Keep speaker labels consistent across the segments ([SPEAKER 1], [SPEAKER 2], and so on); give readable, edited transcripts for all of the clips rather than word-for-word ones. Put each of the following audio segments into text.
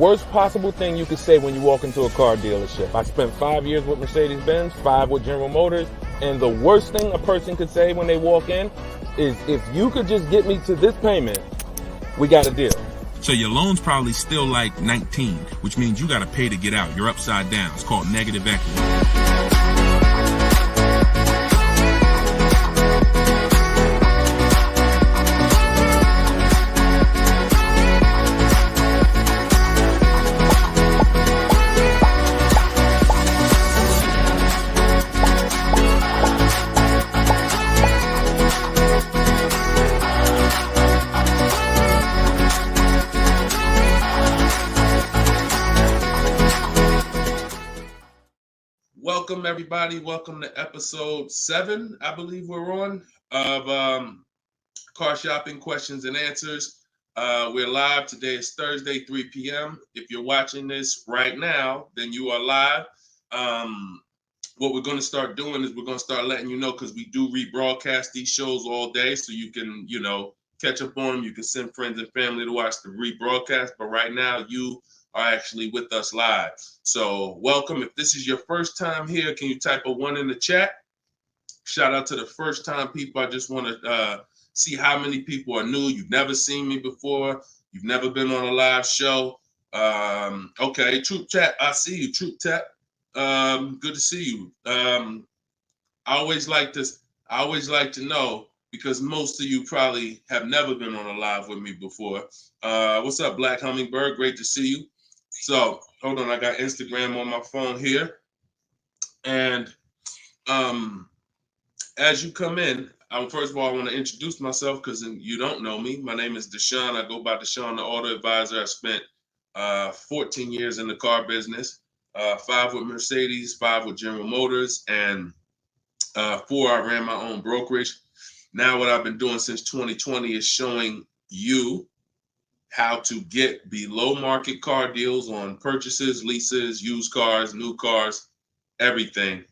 [SPEAKER 1] worst possible thing you could say when you walk into a car dealership. I spent 5 years with Mercedes-Benz, 5 with General Motors, and the worst thing a person could say when they walk in is, if you could just get me to this payment, we got a deal.
[SPEAKER 2] So your loan's probably still like 19, which means you got to pay to get out. You're upside down. It's called negative equity.
[SPEAKER 3] Welcome, everybody. Welcome to episode 7, I believe we're on, of Car Shopping Questions and Answers. We're live. Today is Thursday, 3 p.m. If you're watching this right now, then you are live. What we're going to start doing is we're going to start letting you know, because we do rebroadcast these shows all day, so you can, catch up on them. You can send friends and family to watch the rebroadcast. But right now, you are actually with us live. So welcome. If this is your first time here, can you type a 1 in the chat? Shout out to the first time people. I just want to see how many people are new. You've never seen me before. You've never been on a live show. Okay, Troop Chat, I see you, Troop Chat. Good to see you. I always like to know, because most of you probably have never been on a live with me before. What's up, Black Hummingbird? Great to see you. So hold on, I got Instagram on my phone here. And as you come in, first of all, I want to introduce myself, because you don't know me. My name is Deshone. I go by Deshone the Auto Advisor. I spent 14 years in the car business, 5 with Mercedes, 5 with General Motors, and 4 I ran my own brokerage. Now what I've been doing since 2020 is showing you how to get below market car deals on purchases, leases, used cars, new cars, everything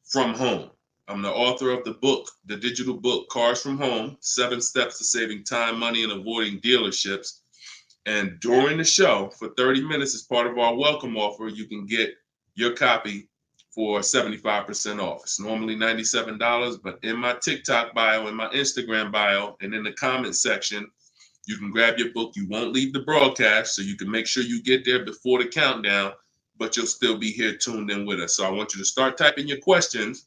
[SPEAKER 3] from home. I'm the author of the book, the digital book, Cars from Home, 7 Steps to Saving Time, Money, and Avoiding Dealerships. And during the show, for 30 minutes, as part of our welcome offer, you can get your copy for 75% off. It's normally $97, but in my TikTok bio, in my Instagram bio, and in the comment section, you can grab your book. You won't leave the broadcast, so you can make sure you get there before the countdown, but you'll still be here tuned in with us. So I want you to start typing your questions,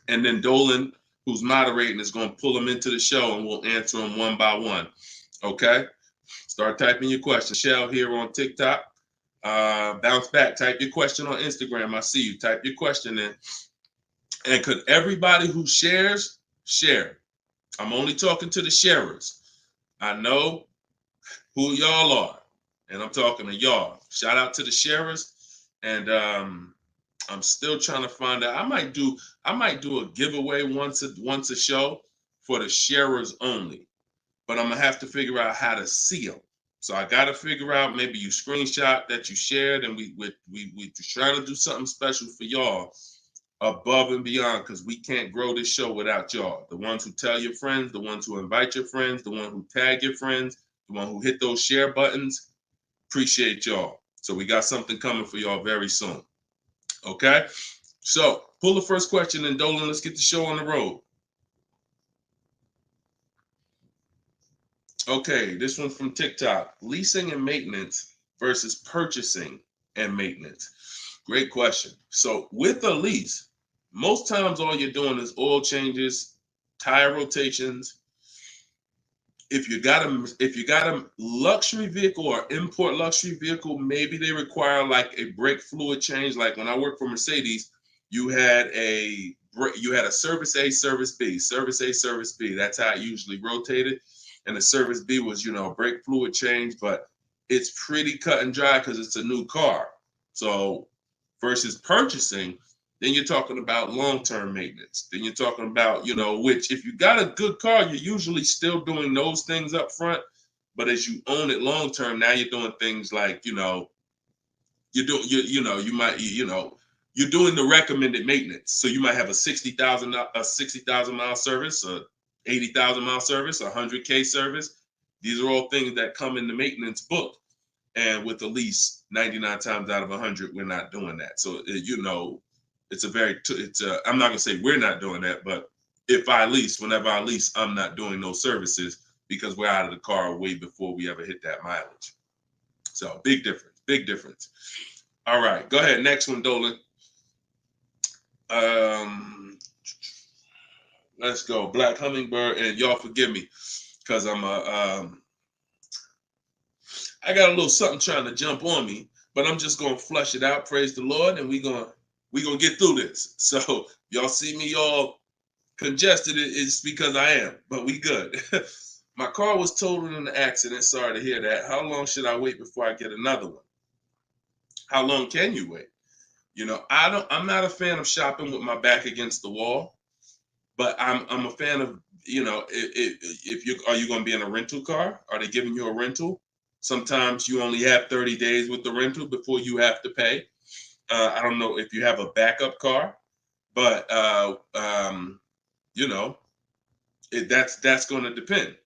[SPEAKER 3] and then Dolan, who's moderating, is going to pull them into the show, and we'll answer them one by one. Okay? Start typing your questions. Shell here on TikTok. Bounce back. Type your question on Instagram. I see you. Type your question in. And could everybody who shares, share? I'm only talking to the sharers. I know who y'all are, and I'm talking to y'all. Shout out to the sharers, and I'm still trying to find out. I might do a giveaway once a show for the sharers only, but I'm gonna have to figure out how to see them. So I got to figure out, maybe you screenshot that you shared, and we trying to do something special for y'all above and beyond, because we can't grow this show without y'all. The ones who tell your friends, the ones who invite your friends, the one who tag your friends, the one who hit those share buttons. Appreciate y'all. So we got something coming for y'all very soon. Okay? So pull the first question, and Dolan, let's get the show on the road. Okay, this one's from TikTok. Leasing and maintenance versus purchasing and maintenance. Great question. So with a lease, most times all you're doing is oil changes, tire rotations. If you got a luxury vehicle or import luxury vehicle, maybe they require like a brake fluid change. Like when I worked for Mercedes, you had a service A, service B, service A, service B. That's how it usually rotated. And the service B was, brake fluid change, but it's pretty cut and dry because it's a new car. So versus purchasing, then you're talking about long-term maintenance. Then you're talking about, which if you got a good car, you're usually still doing those things up front. But as you own it long-term, now you're doing things like, you're doing the recommended maintenance. So you might have a 60,000 mile service, a 80,000 mile service, a 100K service. These are all things that come in the maintenance book. And with a lease, 99 times out of 100, we're not doing that. So, it's I'm not going to say we're not doing that, but whenever I lease, I'm not doing those services because we're out of the car way before we ever hit that mileage. So big difference, big difference. All right, go ahead. Next one, Dolan. Let's go. Black Hummingbird, and y'all forgive me because I got a little something trying to jump on me, but I'm just gonna flush it out. Praise the Lord, and we gonna get through this. So y'all see me all congested, it's because I am, but we good. My car was totaled in an accident. Sorry to hear that. How long should I wait before I get another one? How long can you wait? I'm not a fan of shopping with my back against the wall, but I'm a fan of, if you going to be in a rental car? Are they giving you a rental? Sometimes you only have 30 days with the rental before you have to pay. I don't know if you have a backup car, but that's going to depend.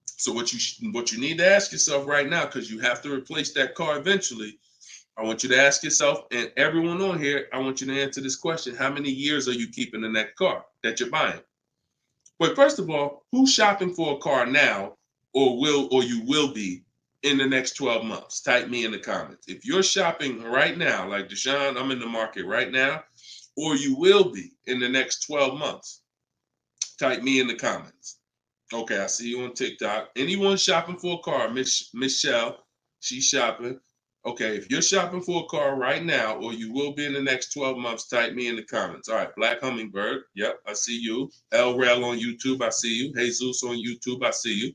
[SPEAKER 3] So what you need to ask yourself right now, because you have to replace that car eventually, I want you to ask yourself, and everyone on here, I want you to answer this question: how many years are you keeping in that car that you're buying? But first of all, who's shopping for a car now, or you will be in the next 12 months? Type me in the comments. If you're shopping right now, like Deshone, I'm in the market right now, or you will be in the next 12 months, type me in the comments. Okay, I see you on TikTok. Anyone shopping for a car? Michelle, she's shopping. Okay, if you're shopping for a car right now, or you will be in the next 12 months, type me in the comments. All right, Black Hummingbird. Yep, I see you. El Rel on YouTube, I see you. Jesus on YouTube, I see you.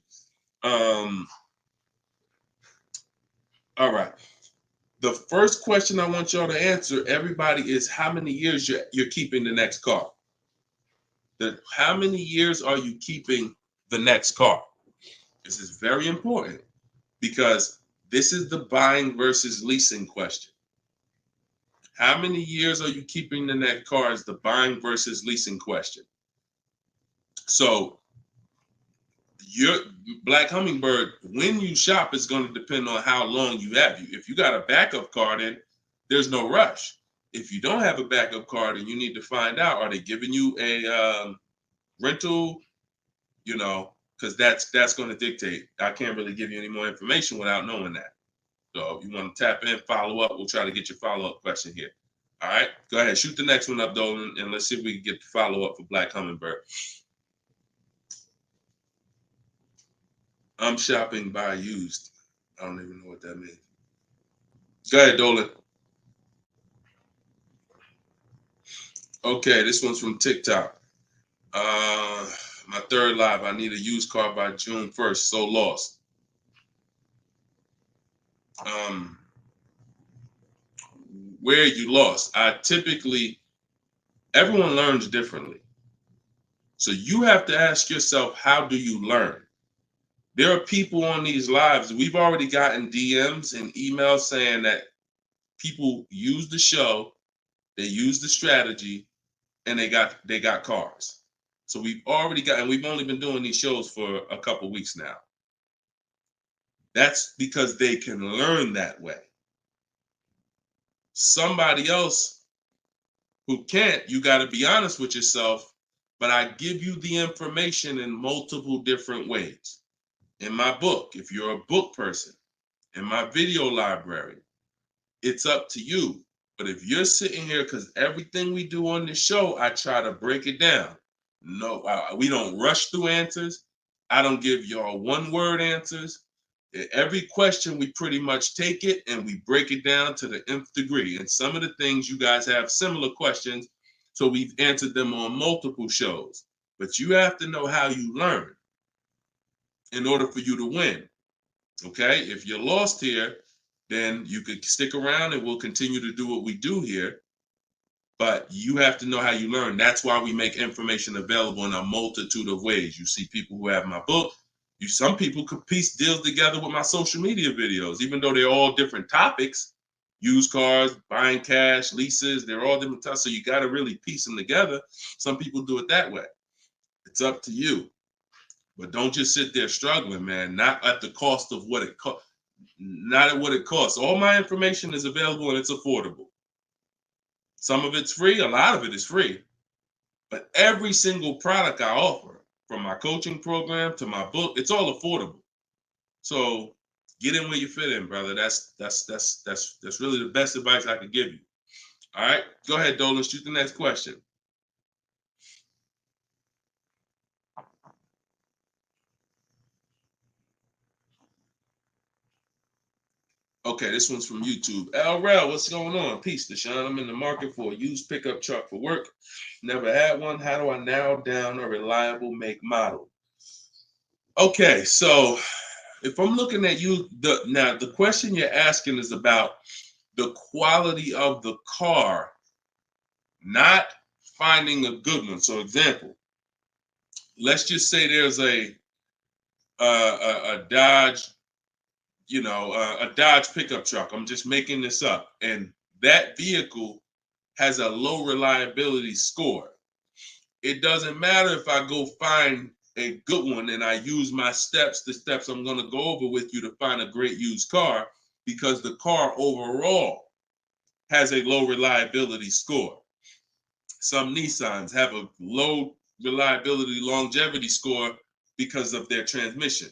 [SPEAKER 3] All right. The first question I want y'all to answer, everybody, is how many years you're keeping the next car? How many years are you keeping the next car? This is very important because this is the buying versus leasing question. How many years are you keeping the next car is the buying versus leasing question. So your Black Hummingbird, when you shop, is going to depend on how long you have. If you got a backup car, then there's no rush. If you don't have a backup car, then you need to find out, are they giving you a rental? Because that's going to dictate. I can't really give you any more information without knowing that. So if you want to tap in, follow up, we'll try to get your follow-up question here. All right, go ahead, shoot the next one up, Dolan, and let's see if we can get the follow-up for Black Hummingbird. I'm shopping by used. I don't even know what that means. Go ahead, Dolan. Okay, this one's from TikTok. My third live, I need a used car by June 1st, so lost. Where you lost? Everyone learns differently. So you have to ask yourself, how do you learn? There are people on these lives, we've already gotten DMs and emails saying that people use the show, they use the strategy, and they got cars. So we've only been doing these shows for a couple weeks now. That's because they can learn that way. Somebody else who can't, you got to be honest with yourself, but I give you the information in multiple different ways. In my book, if you're a book person, in my video library, it's up to you. But if you're sitting here, because everything we do on this show, I try to break it down. No, we don't rush through answers. I don't give y'all one-word answers. Every question, we pretty much take it and we break it down to the nth degree. And some of the things you guys have similar questions, so we've answered them on multiple shows. But you have to know how you learn in order for you to win. Okay? If you're lost here, then you could stick around and we'll continue to do what we do here. But you have to know how you learn. That's why we make information available in a multitude of ways. You see people who have my book. Some people could piece deals together with my social media videos, even though they're all different topics. Used cars, buying cash, leases, they're all different types. So you got to really piece them together. Some people do it that way. It's up to you. But don't just sit there struggling, man. Not at the cost of what it costs. not at what it costs. All my information is available and it's affordable. Some of it's free, a lot of it is free. But every single product I offer, from my coaching program to my book, it's all affordable. So get in where you fit in, brother. That's really the best advice I could give you. All right, go ahead, Dolan. Shoot the next question. Okay, this one's from YouTube. LRel, what's going on? Peace, Deshone. I'm in the market for a used pickup truck for work. Never had one. How do I narrow down a reliable make model? Okay, so if I'm looking at you, the question you're asking is about the quality of the car, not finding a good one. So, example, let's just say there's a Dodge, a Dodge pickup truck. I'm just making this up, and that vehicle has a low reliability score. It doesn't matter if I go find a good one and I use my steps, the steps I'm going to go over with you to find a great used car, because the car overall has a low reliability score. Some Nissans have a low reliability longevity score because of their transmission.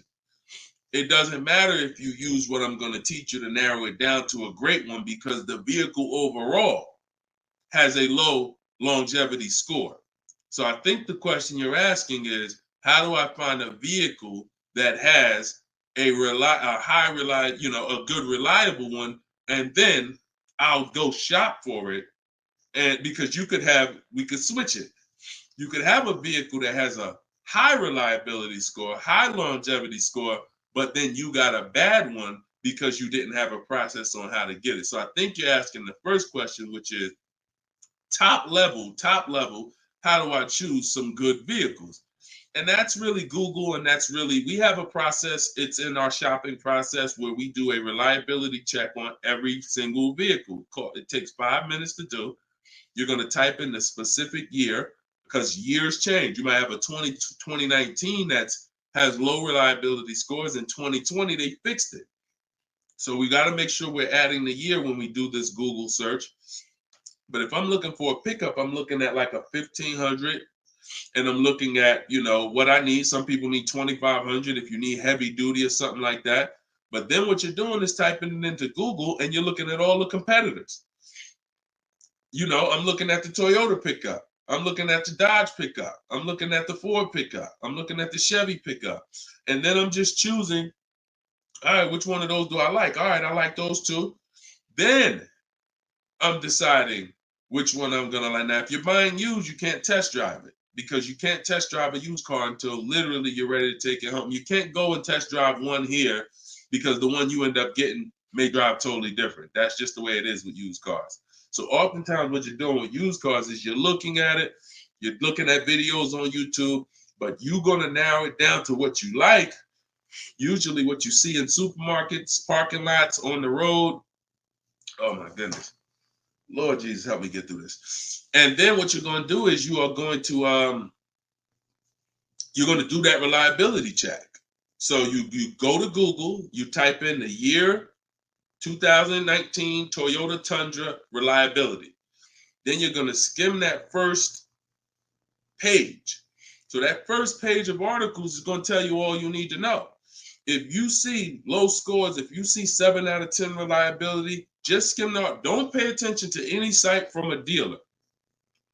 [SPEAKER 3] It doesn't matter if you use what I'm going to teach you to narrow it down to a great one, because the vehicle overall has a low longevity score. So I think the question you're asking is, how do I find a vehicle that has a good reliable one, and then I'll go shop for it. And because we could switch it. You could have a vehicle that has a high reliability score, high longevity score, but then you got a bad one because you didn't have a process on how to get it. So I think you're asking the first question, which is top level, how do I choose some good vehicles? And that's really Google, and we have a process. It's in our shopping process where we do a reliability check on every single vehicle. It takes 5 minutes to do. You're going to type in the specific year, because years change. You might have a 2019 that has low reliability scores. In 2020, they fixed it. So we got to make sure we're adding the year when we do this Google search. But if I'm looking for a pickup, I'm looking at like a 1500, and I'm looking at, what I need. Some people need 2500 if you need heavy duty or something like that. But then what you're doing is typing it into Google, and you're looking at all the competitors. I'm looking at the Toyota pickup. I'm looking at the Dodge pickup. I'm looking at the Ford pickup. I'm looking at the Chevy pickup. And then I'm just choosing, all right, which one of those do I like? All right, I like those two. Then I'm deciding which one I'm going to like. Now, if you're buying used, you can't test drive it, because you can't test drive a used car until literally you're ready to take it home. You can't go and test drive one here, because the one you end up getting may drive totally different. That's just the way it is with used cars. So oftentimes what you're doing with used cars is you're looking at it, you're looking at videos on YouTube, but you're going to narrow it down to what you like, usually what you see in supermarkets, parking lots, on the road. Oh my goodness. Lord Jesus, help me get through this. And then what you're going to do is you're going to do that reliability check. So you go to Google, you type in the year 2019 Toyota Tundra reliability. Then you're going to skim that first page. So that first page of articles is going to tell you all you need to know. If you see low scores, if you see 7 out of 10 reliability, just skim out. Don't pay attention to any site from a dealer.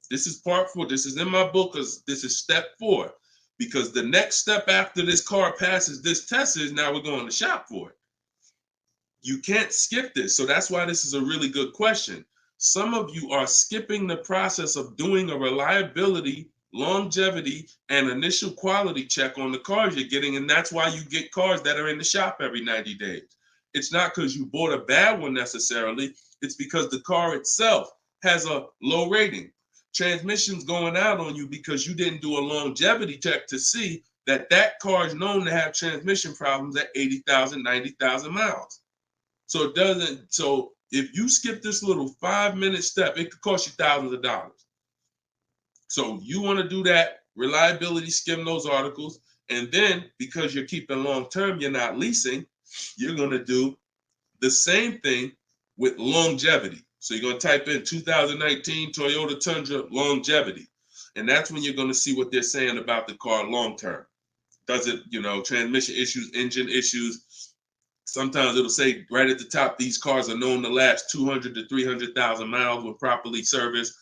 [SPEAKER 3] This is part 4. This is in my book, because this is step 4. Because the next step after this car passes this test is now we're going to shop for it. You can't skip this. So that's why this is a really good question. Some of you are skipping the process of doing a reliability, longevity, and initial quality check on the cars you're getting. And that's why you get cars that are in the shop every 90 days. It's not because you bought a bad one necessarily. It's because the car itself has a low rating. Transmission's going out on you because you didn't do a longevity check to see that car is known to have transmission problems at 80,000, 90,000 miles. So if you skip this little 5-minute step, it could cost you thousands of dollars. So you want to do that reliability, skim those articles. And then because you're keeping long term, you're not leasing. you're going to do the same thing with longevity. So you're going to type in 2019 Toyota Tundra longevity. And that's when you're going to see what they're saying about the car long term. Does it, transmission issues, engine issues? Sometimes it'll say right at the top, these cars are known to last 200 to 300,000 miles when properly serviced.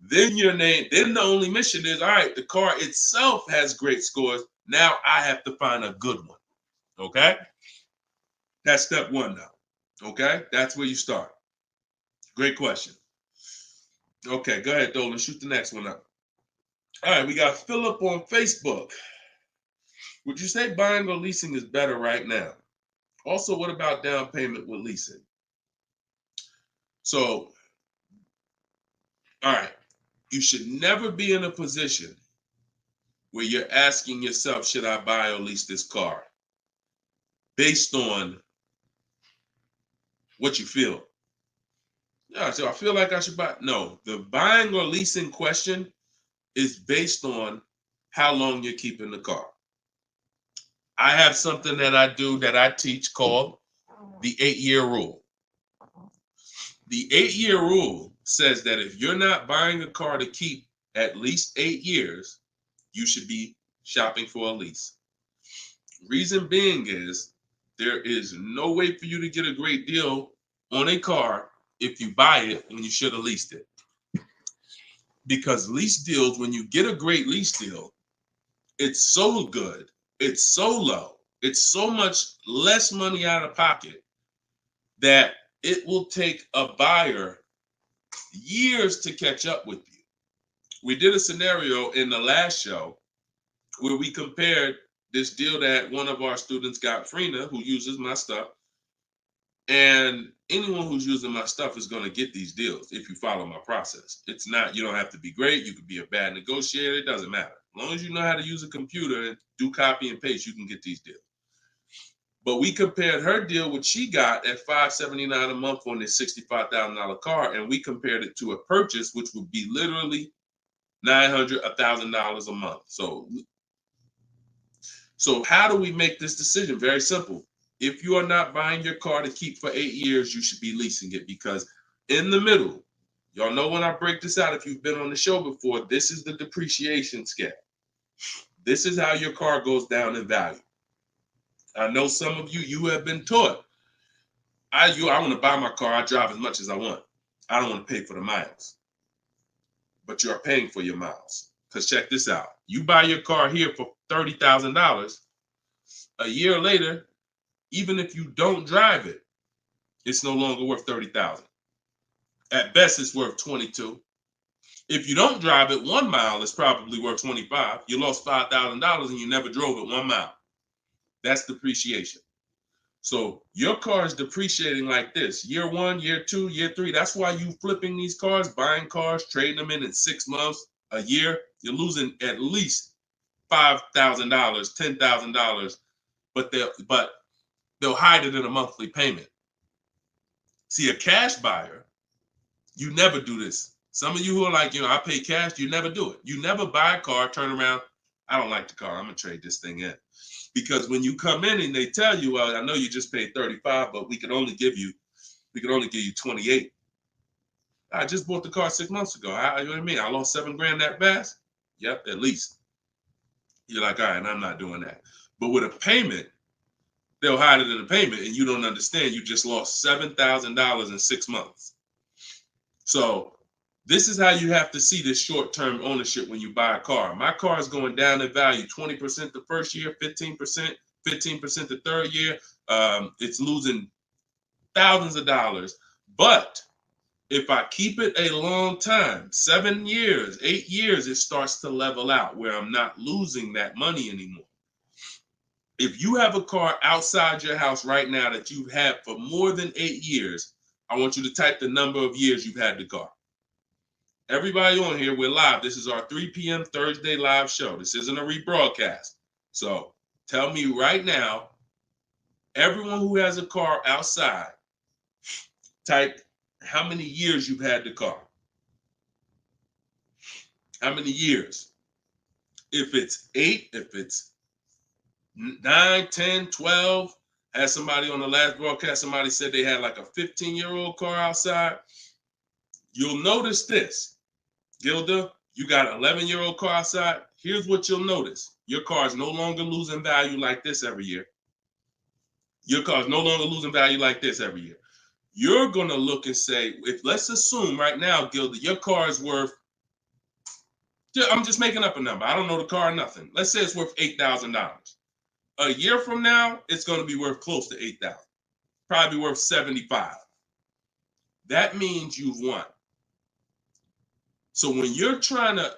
[SPEAKER 3] Then then the only mission is, all right, the car itself has great scores. Now I have to find a good one. Okay? That's step one now. Okay? That's where you start. Great question. Okay, go ahead, Dolan. Shoot the next one up. All right, we got Philip on Facebook. Would you say buying or leasing is better right now? Also, what about down payment with leasing? So, all right, you should never be in a position where you're asking yourself, should I buy or lease this car? Based on what you feel. Yeah, so I feel like I should buy. No, the buying or leasing question is based on how long you're keeping the car. I have something that I do that I teach called the 8-year rule. The 8-year rule says that if you're not buying a car to keep at least 8 years, you should be shopping for a lease. Reason being is there is no way for you to get a great deal on a car if you buy it when you should have leased it. Because lease deals, when you get a great lease deal, it's so good, it's so low, it's so much less money out of pocket that it will take a buyer years to catch up with you. We did a scenario in the last show where we compared this deal that one of our students got, Frina, who uses my stuff. And anyone who's using my stuff is going to get these deals if you follow my process. It's not, you don't have to be great. You could be a bad negotiator. It doesn't matter. As long as you know how to use a computer and do copy and paste, you can get these deals. But we compared her deal, which she got at $579 a month on this $65,000 car, and we compared it to a purchase, which would be literally $900, $1,000 a month. So how do we make this decision? Very simple. If you are not buying your car to keep for 8 years, you should be leasing it, because in the middle, y'all know when I break this out, if you've been on the show before, this is the depreciation scale. This is how your car goes down in value. I know some of you have been taught, I want to buy my car, I drive as much as I want. I don't want to pay for the miles. But you're paying for your miles. Because check this out. You buy your car here for $30,000. A year later, even if you don't drive it, it's no longer worth $30,000. At best, it's worth $22,000. If you don't drive it 1 mile, it's probably worth $25,000. You lost $5,000 and you never drove it 1 mile. That's depreciation. So your car is depreciating like this. Year 1, year 2, year 3. That's why you flipping these cars, buying cars, trading them in 6 months, a year. You're losing at least $5,000, $10,000, but they'll hide it in a monthly payment. See, a cash buyer, you never do this. Some of you who are like, I pay cash, you never do it. You never buy a car, turn around, I don't like the car, I'm gonna trade this thing in. Because when you come in and they tell you, well, I know you just paid $35,000, but we can only give you $28,000. I just bought the car 6 months ago. You know what I mean? I lost $7,000 that fast? Yep, at least. You're like, all right, I'm not doing that. But with a payment, they'll hide it in a payment, and you don't understand. You just lost $7,000 in 6 months. So this is how you have to see this short-term ownership when you buy a car. My car is going down in value 20% the first year, 15% the third year. It's losing thousands of dollars. But if I keep it a long time, 7 years, 8 years, it starts to level out where I'm not losing that money anymore. If you have a car outside your house right now that you've had for more than 8 years, I want you to type the number of years you've had the car. Everybody on here, we're live. This is our 3 p.m. Thursday live show. This isn't a rebroadcast. So tell me right now, everyone who has a car outside, type how many years you've had the car. How many years? If it's 8, if it's 9, 10, 12, Had somebody on the last broadcast, somebody said they had like a 15-year-old car outside. You'll notice this, Gilda, you got an 11-year-old car outside. Here's what you'll notice. Your car is no longer losing value like this every year. Your car is no longer losing value like this every year. You're going to look and say, let's assume right now, Gilda, your car is worth, I'm just making up a number. I don't know the car or nothing. Let's say it's worth $8,000. A year from now, it's going to be worth close to $8,000. Probably worth $75,000. That means you've won. So when you're trying to,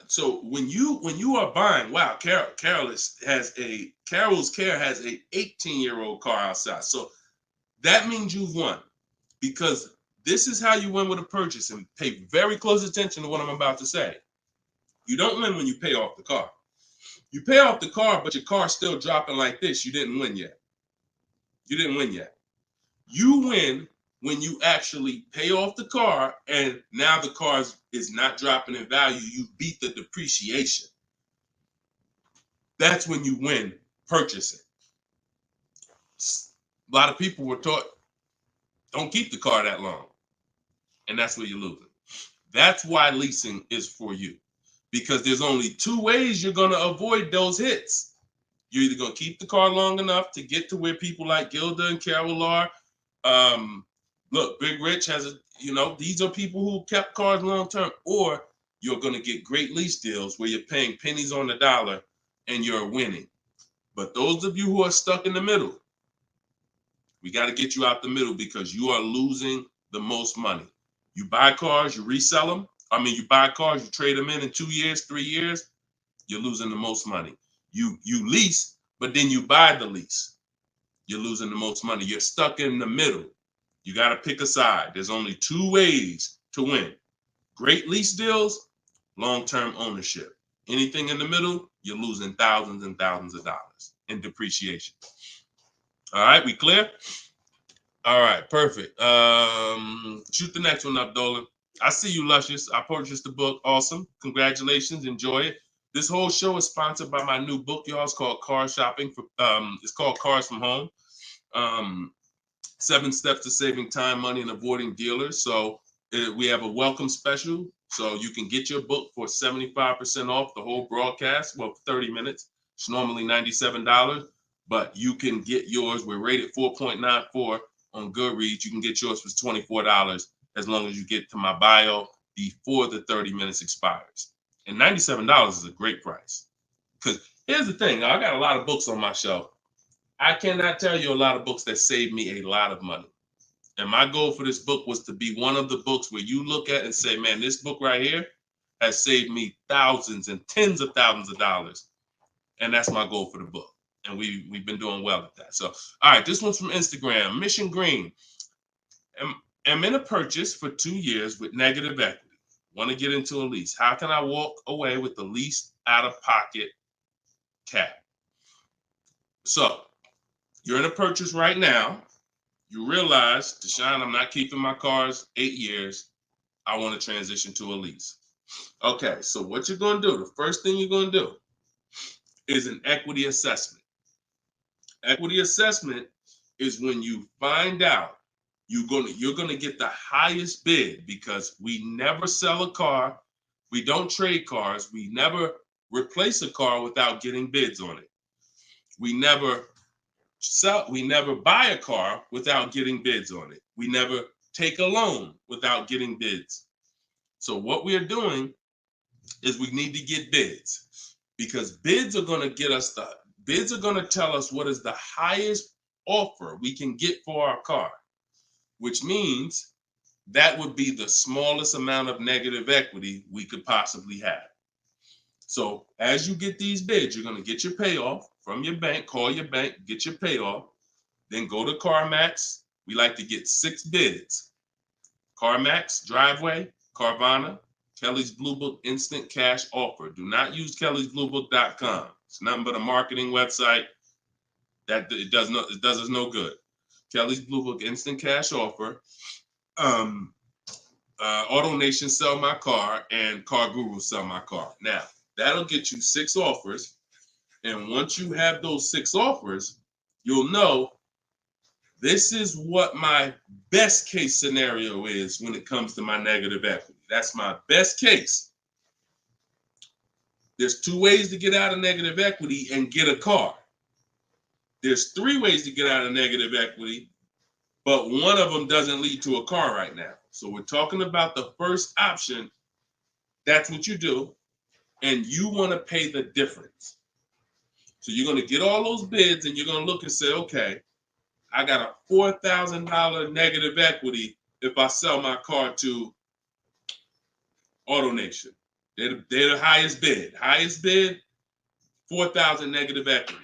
[SPEAKER 3] when you are buying, wow, Carol's Care has a 18-year-old car outside. So that means you've won, because this is how you win with a purchase, and pay very close attention to what I'm about to say. You don't win when you pay off the car. You pay off the car, but your car's still dropping like this. You didn't win yet. You didn't win yet. You win when you actually pay off the car and now the car is not dropping in value. You beat the depreciation. That's when you win purchasing. A lot of people were taught, don't keep the car that long. And that's where you're losing. That's why leasing is for you. Because there's only two ways you're going to avoid those hits. You're either going to keep the car long enough to get to where people like Gilda and Carol are. Look, Big Rich has these are people who kept cars long term, or you're going to get great lease deals where you're paying pennies on the dollar and you're winning. But those of you who are stuck in the middle, we got to get you out the middle, because you are losing the most money. You buy cars, you resell them. You buy cars, you trade them in 2 years, 3 years, you're losing the most money. You lease, but then you buy the lease. You're losing the most money. You're stuck in the middle. You got to pick a side. There's only two ways to win. Great lease deals, long-term ownership. Anything in the middle, you're losing thousands and thousands of dollars in depreciation. All right, we clear? All right, perfect. Shoot the next one up, Dolan. I see you, Luscious. I purchased the book. Awesome. Congratulations. Enjoy it. This whole show is sponsored by my new book, y'all. It's called Car Shopping. It's called Cars from Home. 7 Steps to Saving Time, Money, and Avoiding Dealers. So we have a welcome special. So you can get your book for 75% off the whole broadcast. Well, 30 minutes. It's normally $97, but you can get yours. We're rated 4.94 on Goodreads. You can get yours for $24 as long as you get to my bio before the 30 minutes expires. And $97 is a great price. Because here's the thing. I got a lot of books on my shelf. I cannot tell you a lot of books that saved me a lot of money. And my goal for this book was to be one of the books where you look at and say, man, this book right here has saved me thousands and tens of thousands of dollars. And that's my goal for the book. And we've been doing well at that. So, all right, this one's from Instagram. Mission Green. I'm in a purchase for 2 years with negative equity. Want to get into a lease. How can I walk away with the least out-of-pocket cap? So, you're in a purchase right now. You realize, Deshone, I'm not keeping my cars 8 years. I want to transition to a lease. Okay, so what you're going to do, the first thing you're going to do is an equity assessment. Equity assessment is when you find out you're going to get the highest bid, because we never sell a car. We don't trade cars. We never replace a car without getting bids on it. We never buy a car without getting bids on it. We never take a loan without getting bids. So what we're doing is we need to get bids, because bids are going to tell us what is the highest offer we can get for our car, which means that would be the smallest amount of negative equity we could possibly have. So as you get these bids, you're going to get your payoff from your bank, call your bank, get your payoff, then go to CarMax. We like to get 6 bids. CarMax, Driveway, Carvana, Kelly's Blue Book Instant Cash Offer. Do not use kellysbluebook.com. It's nothing but a marketing website that it does us no good. Kelly's Blue Book Instant Cash Offer. AutoNation Sell My Car, and Car Guru Sell My Car. Now, that'll get you 6 offers. And once you have those 6 offers, you'll know This is what my best case scenario is when it comes to my negative equity. That's my best case. There's 2 ways to get out of negative equity and get a car. There's 3 ways to get out of negative equity, but one of them doesn't lead to a car right now. So we're talking about the first option. That's what you do, and you want to pay the difference. So you're going to get all those bids, and you're going to look and say, okay, I got a $4,000 negative equity if I sell my car to AutoNation. They're the highest bid. Highest bid, 4,000 negative equity.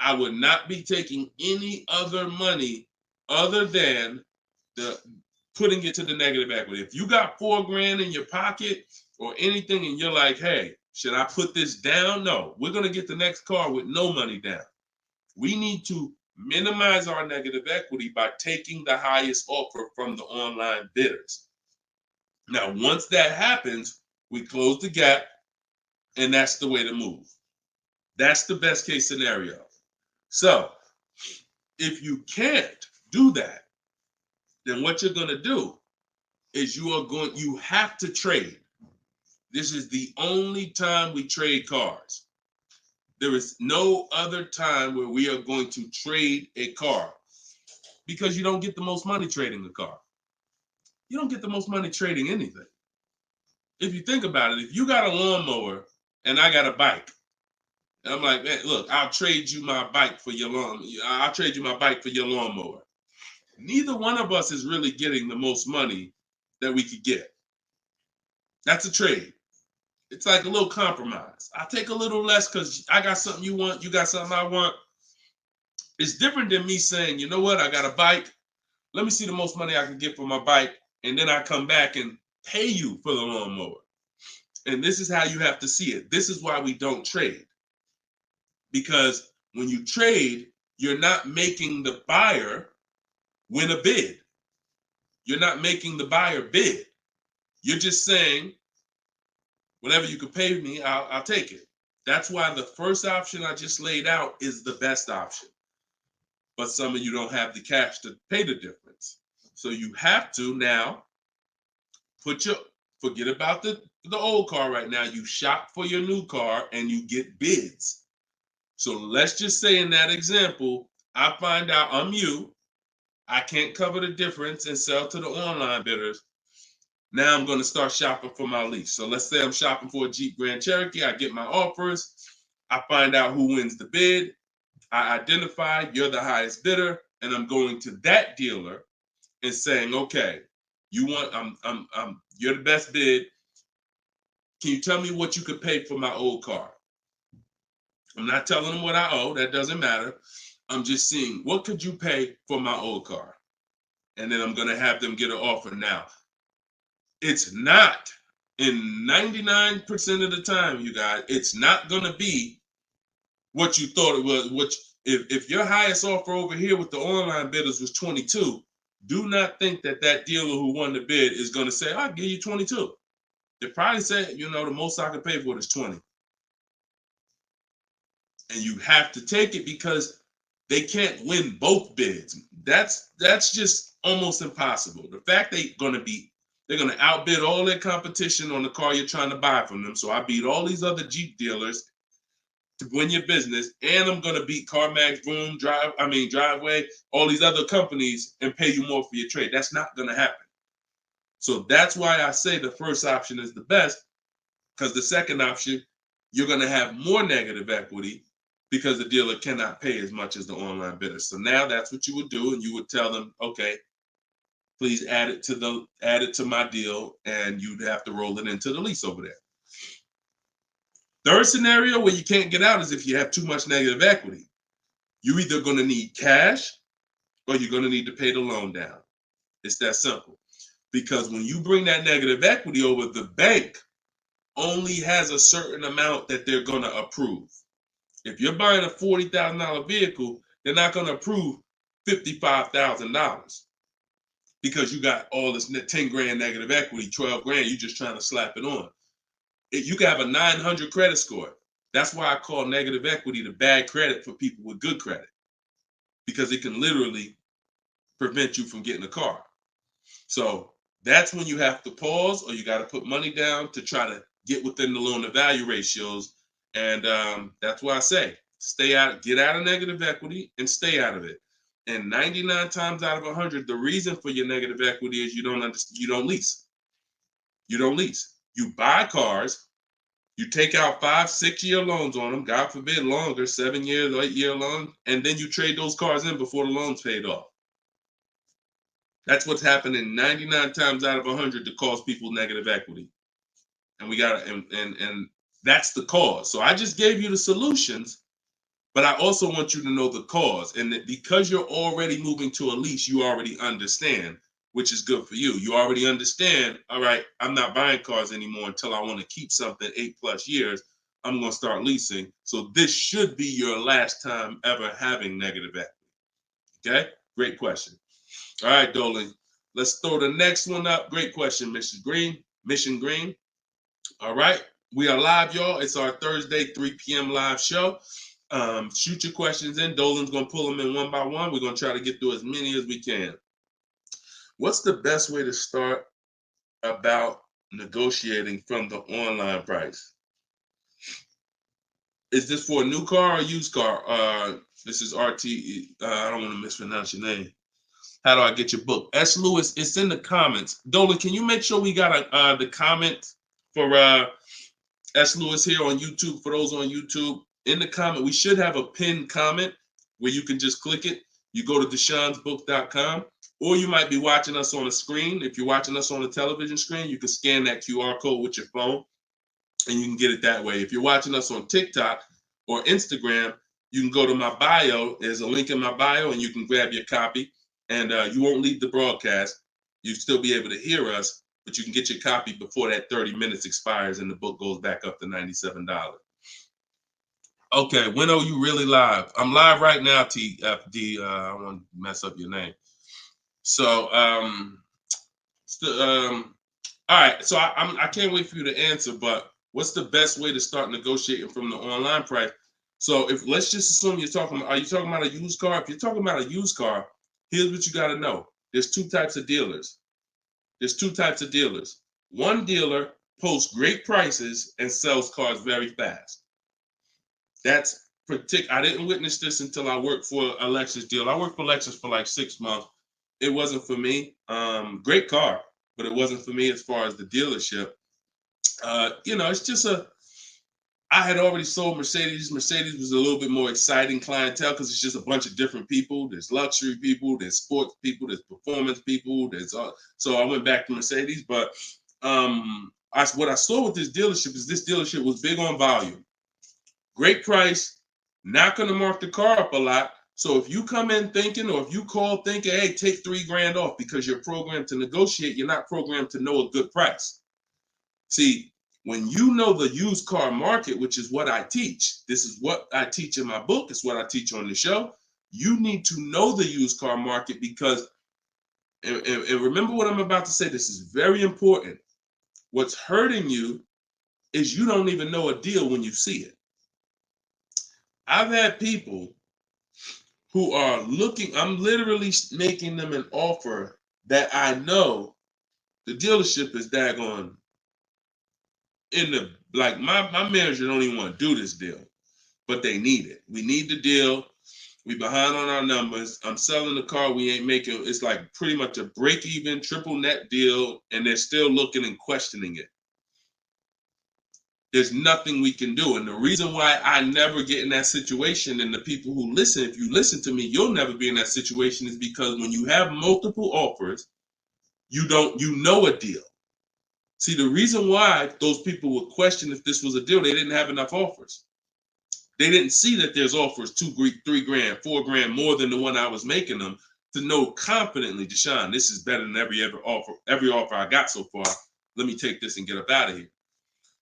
[SPEAKER 3] I would not be taking any other money other than the putting it to the negative equity. If you got $4,000 in your pocket or anything, and you're like, hey, should I put this down? No, we're going to get the next car with no money down. We need to minimize our negative equity by taking the highest offer from the online bidders. Now, once that happens, we close the gap, and that's the way to move. That's the best case scenario. So if you can't do that, then what you're going to do is you have to trade. This is the only time we trade cars. There is no other time where we are going to trade a car, because you don't get the most money trading a car. You don't get the most money trading anything. If you think about it, if you got a lawnmower and I got a bike, and I'm like, man, look, I'll trade you my bike for your I'll trade you my bike for your lawnmower. Neither one of us is really getting the most money that we could get. That's a trade. It's like a little compromise. I take a little less because I got something you want, you got something I want. It's different than me saying, you know what, I got a bike. Let me see the most money I can get for my bike, and then I come back and pay you for the lawnmower. And this is how you have to see it. This is why we don't trade. Because when you trade, you're not making the buyer win a bid. You're not making the buyer bid. You're just saying, whatever you could pay me, I'll take it. That's why the first option I just laid out is the best option. But some of you don't have the cash to pay the difference. So you have to now forget about the old car right now. You shop for your new car and you get bids. So let's just say in that example, I find out I'm you. I can't cover the difference and sell to the online bidders. Now I'm going to start shopping for my lease. So let's say I'm shopping for a Jeep Grand Cherokee. I get my offers. I find out who wins the bid. I identify you're the highest bidder, and I'm going to that dealer and saying, okay, you're the best bid. Can you tell me what you could pay for my old car? I'm not telling them what I owe. That doesn't matter. I'm just seeing, what could you pay for my old car? And then I'm going to have them get an offer. Now, it's not, in 99% of the time, you guys, it's not going to be what you thought it was. If your highest offer over here with the online bidders was 22, do not think that dealer who won the bid is going to say, I'll give you 22. They probably say, the most I could pay for it is 20. And you have to take it because they can't win both bids. That's just almost impossible. The fact they're going to outbid all their competition on the car you're trying to buy from them. So I beat all these other Jeep dealers to win your business, and I'm going to beat CarMax, Vroom, Driveway, all these other companies, and pay you more for your trade. That's not going to happen. So that's why I say the first option is the best, because the second option, you're going to have more negative equity because the dealer cannot pay as much as the online bidder. So now that's what you would do, and you would tell them, okay, please add it to my deal, and you'd have to roll it into the lease over there. Third scenario where you can't get out is if you have too much negative equity. You're either going to need cash or you're going to need to pay the loan down. It's that simple. Because when you bring that negative equity over, the bank only has a certain amount that they're going to approve. If you're buying a $40,000 vehicle, they're not going to approve $55,000 because you got all this 10 grand negative equity, 12 grand, you're just trying to slap it on. You can have a 900 credit score. That's why I call negative equity the bad credit for people with good credit, because it can literally prevent you from getting a car. So that's when you have to pause, or you got to put money down to try to get within the loan to value ratios. And that's why I say get out of negative equity and stay out of it. And 99 times out of 100, the reason for your negative equity is you don't lease. You don't lease. You buy cars. You take out 5-6 year loans on them, God forbid longer, 7 years, 8 year loan, and then you trade those cars in before the loan's paid off. That's what's happening 99 times out of 100 to cause people negative equity. And we got and that's the cause. So I just gave you the solutions, but I also want you to know the cause. And that because you're already moving to a lease, you already understand, which is good for you. You already understand, all right, I'm not buying cars anymore until I want to keep something 8+ years. I'm going to start leasing. So this should be your last time ever having negative equity. Okay? Great question. All right, Dolan. Let's throw the next one up. Great question, Mission Green. All right. We are live, y'all. It's our Thursday, 3 p.m. live show. Shoot your questions in. Dolan's going to pull them in one by one. We're going to try to get through as many as we can. What's the best way to start about negotiating from the online price? Is this for a new car or a used car? This is RT. I don't want to mispronounce your name. How do I get your book? S. Lewis, it's in the comments. Dolan, can you make sure we got the comment for S. Lewis here on YouTube? For those on YouTube, in the comment, we should have a pinned comment where you can just click it. You go to deshonsbook.com, or you might be watching us on a screen. If you're watching us on a television screen, you can scan that QR code with your phone, and you can get it that way. If you're watching us on TikTok or Instagram, you can go to my bio. There's a link in my bio, and you can grab your copy. And you won't leave the broadcast. You'll still be able to hear us, but you can get your copy before that 30 minutes expires and the book goes back up to $97. Okay, when are you really live? I'm live right now, TFD. I don't want to mess up your name. So, all right. So I can't wait for you to answer, but what's the best way to start negotiating from the online price? So let's just assume are you talking about a used car? If you're talking about a used car, here's what you got to know. There's two types of dealers. One dealer posts great prices and sells cars very fast. That's I didn't witness this until I worked for a Lexus dealer. I worked for Lexus for like 6 months. It wasn't for me. Great car, but it wasn't for me as far as the dealership. It's just I had already sold Mercedes. Mercedes was a little bit more exciting clientele because it's just a bunch of different people. There's luxury people, there's sports people, there's performance people. So I went back to Mercedes. But what I saw with this dealership was big on volume. Great price, not going to mark the car up a lot. So if you come in thinking, or if you call thinking, hey, take $3,000 off because you're programmed to negotiate, you're not programmed to know a good price. See, when you know the used car market, which is what I teach, this is what I teach in my book, it's what I teach on the show. You need to know the used car market because, and remember what I'm about to say, this is very important. What's hurting you is you don't even know a deal when you see it. I've had people who are looking, I'm literally making them an offer that I know the dealership is daggone my manager don't even want to do this deal, but they need it. We need the deal. We behind on our numbers. I'm selling the car. We ain't making, it's like pretty much a break even triple net deal. And they're still looking and questioning it. There's nothing we can do. And the reason why I never get in that situation, and the people who listen, if you listen to me, you'll never be in that situation, is because when you have multiple offers, you know a deal. See, the reason why those people would question if this was a deal, they didn't have enough offers. They didn't see that there's offers $2,000, $3,000, $4,000 more than the one I was making them to know confidently, Deshone, this is better than every offer I got so far. Let me take this and get up out of here.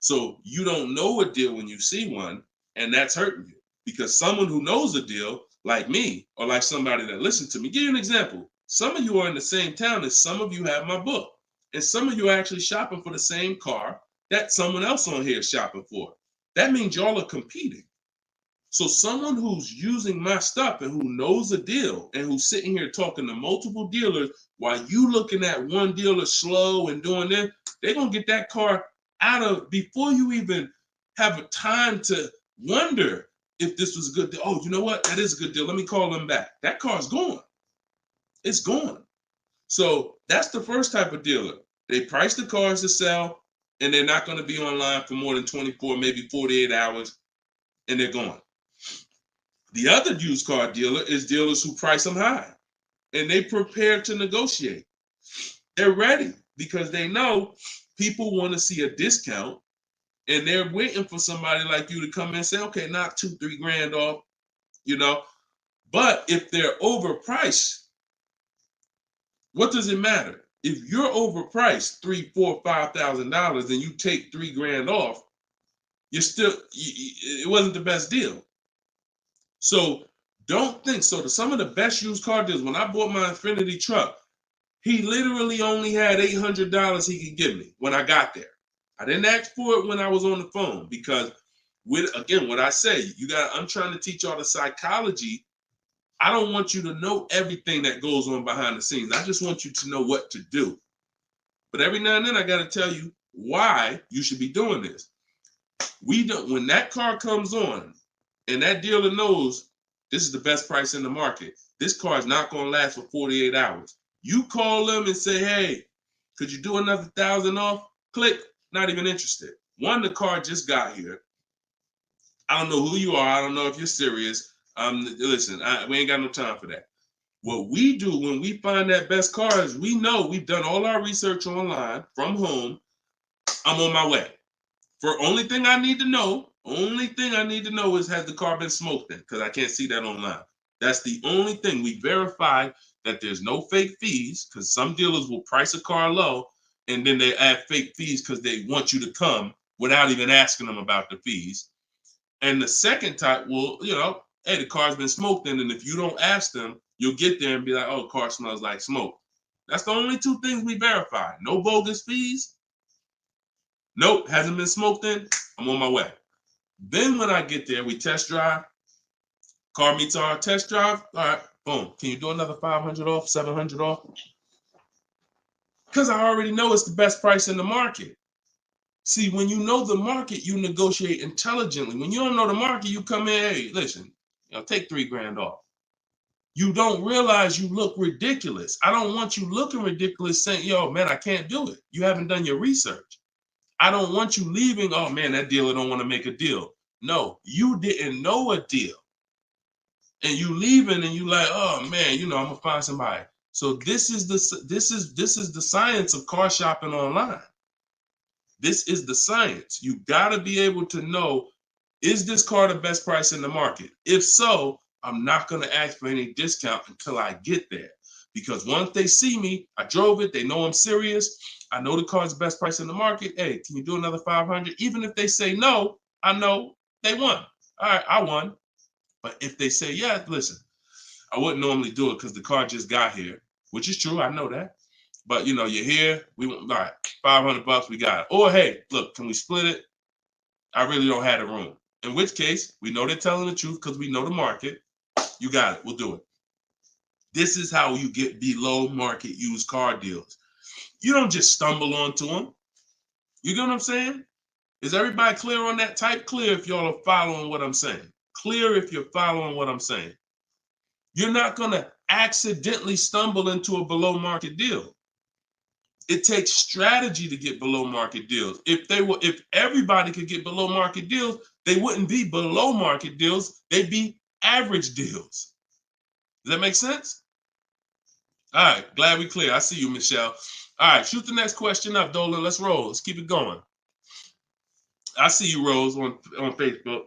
[SPEAKER 3] So you don't know a deal when you see one, and that's hurting you. Because someone who knows a deal, like me, or like somebody that listens to me, give you an example. Some of you are in the same town as some of you have my book. And some of you are actually shopping for the same car that someone else on here is shopping for. That means y'all are competing. So someone who's using my stuff and who knows a deal and who's sitting here talking to multiple dealers while you looking at one dealer slow and doing this, they're going to get that car out of before you even have a time to wonder if this was a good deal. Oh, you know what? That is a good deal. Let me call them back. That car's gone. It's gone. So that's the first type of dealer. They price the cars to sell, and they're not going to be online for more than 24, maybe 48 hours, and they're gone. The other used car dealer is dealers who price them high, and they prepare to negotiate. They're ready because they know people want to see a discount, and they're waiting for somebody like you to come in and say, okay, knock $2-3 grand off, you know. But if they're overpriced, what does it matter? If you're overpriced $3,000, $4,000, $5,000, and you take $3 grand off, you're still, it wasn't the best deal. So don't think so. Some of the best used car deals, when I bought my Infiniti truck, he literally only had $800 he could give me when I got there. I didn't ask for it when I was on the phone because, again, what I say, I'm trying to teach y'all the psychology. I don't want you to know everything that goes on behind the scenes. I just want you to know what to do. But every now and then I got to tell you why you should be doing this. When that car comes on and that dealer knows this is the best price in the market, this car is not going to last for 48 hours. You call them and say, hey, could you do another 1,000 off? Click, not even interested. One, the car just got here. I don't know who you are. I don't know if you're serious. Listen, we ain't got no time for that. What we do when we find that best car is we know we've done all our research online from home. I'm on my way. Only thing I need to know is has the car been smoked in? Because I can't see that online. That's the only thing. We verified that there's no fake fees because some dealers will price a car low and then they add fake fees because they want you to come without even asking them about the fees. And the second type will, hey, the car's been smoked in, and if you don't ask them, you'll get there and be like, oh, car smells like smoke. That's the only two things we verify. No bogus fees. Nope, hasn't been smoked in. I'm on my way. Then when I get there, we test drive. Car meets our test drive. All right, boom. Can you do another 500 off, 700 off? Because I already know it's the best price in the market. See, when you know the market, you negotiate intelligently. When you don't know the market, you come in, hey, listen, take $3 grand off. You don't realize you look ridiculous. I don't want you looking ridiculous saying, yo, man, I can't do it. You haven't done your research. I don't want you leaving, oh, man, that dealer don't want to make a deal. No, you didn't know a deal. And you leaving and you like, oh, man, I'm going to find somebody. So this is the science of car shopping online. This is the science. You got to be able to know, is this car the best price in the market? If so, I'm not going to ask for any discount until I get there. Because once they see me, I drove it, they know I'm serious. I know the car's the best price in the market. Hey, can you do another 500? Even if they say no, I know they won. All right, I won. But if they say, yeah, listen, I wouldn't normally do it because the car just got here, which is true. I know that. But, you're here. All right, $500, we got it. Or, hey, look, can we split it? I really don't have the room. In which case, we know they're telling the truth because we know the market. You got it. We'll do it. This is how you get below market used car deals. You don't just stumble onto them. You get what I'm saying? Is everybody clear on that? Type clear if y'all are following what I'm saying. Clear if you're following what I'm saying. You're not going to accidentally stumble into a below market deal. It takes strategy to get below market deals. If everybody could get below market deals, they wouldn't be below market deals. They'd be average deals. Does that make sense? All right, glad we clear. I see you, Michelle. All right, shoot the next question up, Dolan. Let's roll. Let's keep it going. I see you, Rose, on Facebook.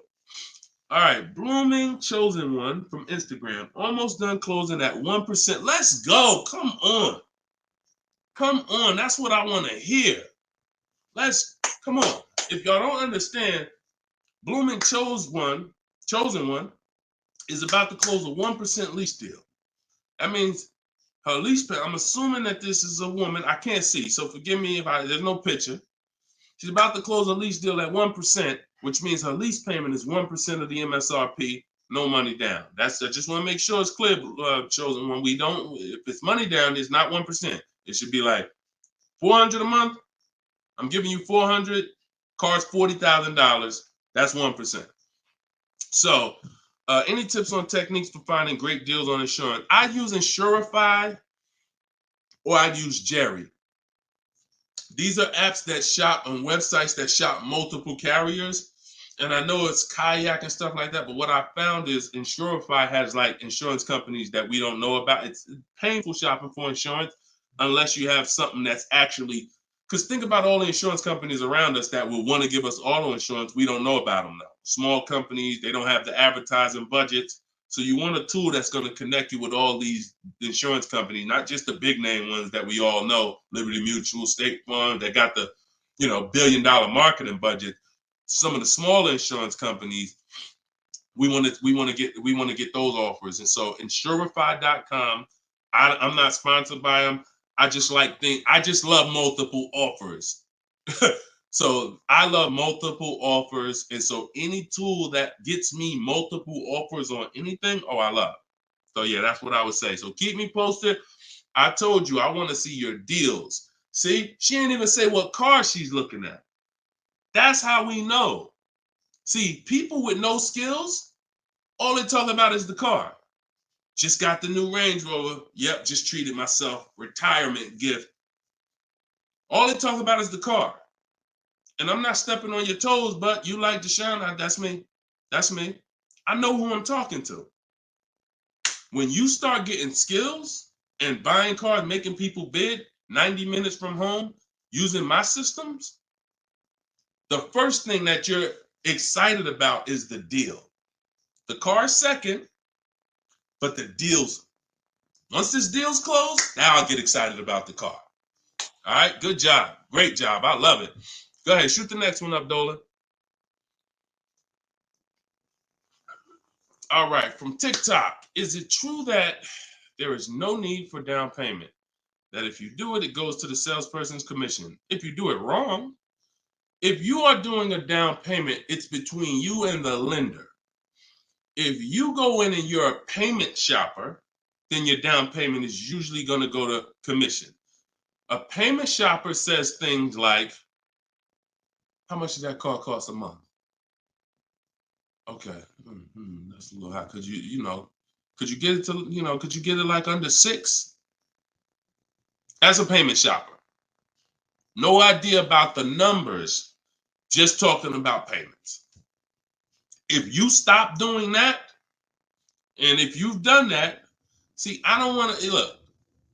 [SPEAKER 3] All right, Blooming Chosen One from Instagram. Almost done closing at 1%. Let's go. Come on. Come on. That's what I want to hear. Come on. If y'all don't understand, Blooming Chosen One is about to close a 1% lease deal. That means her lease pay, I'm assuming that this is a woman. I can't see, so forgive me if there's no picture. She's about to close a lease deal at 1%, which means her lease payment is 1% of the MSRP, no money down. I just want to make sure it's clear, chosen one. If it's money down, it's not 1%. It should be like $400 a month. I'm giving you $400. Car's $40,000. That's 1%. So, any tips on techniques for finding great deals on insurance? I use Insurify or I use Jerry. These are apps that shop on websites that shop multiple carriers. And I know it's Kayak and stuff like that, but what I found is Insurify has like insurance companies that we don't know about. It's painful shopping for insurance unless you have something that's actually, because think about all the insurance companies around us that will want to give us auto insurance. We don't know about them though. Small companies, they don't have the advertising budgets. So you want a tool that's going to connect you with all these insurance companies, not just the big name ones that we all know, Liberty Mutual, State Farm, that got the, $1 billion marketing budget. Some of the smaller insurance companies, we want to get those offers. And so Insurify.com, I'm not sponsored by them. I just love multiple offers. So I love multiple offers. And so any tool that gets me multiple offers on anything, I love. So yeah, that's what I would say. So keep me posted. I told you, I want to see your deals. See, she didn't even say what car she's looking at. That's how we know. See, people with no skills, all they talk about is the car. Just got the new Range Rover. Yep, just treated myself. Retirement gift. All they talk about is the car. And I'm not stepping on your toes, but you like Deshone, that's me. That's me. I know who I'm talking to. When you start getting skills and buying cars, making people bid 90 minutes from home, using my systems, the first thing that you're excited about is the deal. The car's second, but the deal's, once this deal's closed, now I'll get excited about the car. All right, good job. Great job. I love it. Go ahead, shoot the next one up, Dolan. All right, from TikTok. Is it true that there is no need for down payment? That if you do it, it goes to the salesperson's commission. If you do it wrong, if you are doing a down payment, it's between you and the lender. If you go in and you're a payment shopper, then your down payment is usually going to go to commission. A payment shopper says things like, how much does that car cost a month? Okay, that's a little high. Could you get it to, could you get it like under 6? As a payment shopper. No idea about the numbers, just talking about payments. If you stop doing that, and if you've done that, see, I don't want to, look,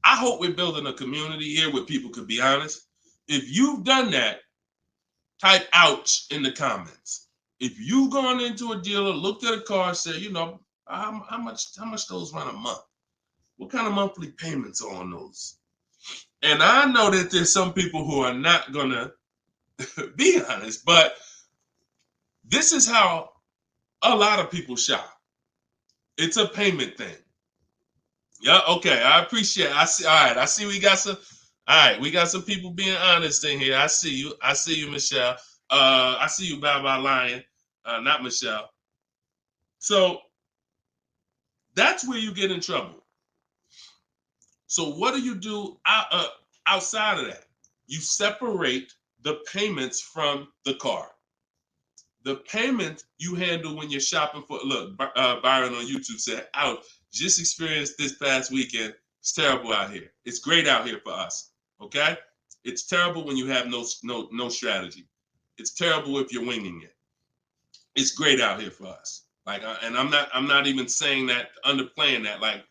[SPEAKER 3] I hope we're building a community here where people could be honest. If you've done that, type ouch in the comments. If you've gone into a dealer, looked at a car, said, how much those run a month? What kind of monthly payments are on those? And I know that there's some people who are not gonna be honest, but this is how a lot of people shop. It's a payment thing. Yeah, okay. I appreciate it. I see. All right. I see we got some. All right, we got some people being honest in here. I see you. I see you, Michelle. I see you, Bye Lion. Not Michelle. So that's where you get in trouble. So what do you do outside of that? You separate the payments from the car. The payment you handle when you're shopping for, look, Byron on YouTube said, ouch, just experienced this past weekend. It's terrible out here. It's great out here for us, okay? It's terrible when you have no strategy. It's terrible if you're winging it. It's great out here for us. Like, and I'm not even saying that, underplaying that. Like,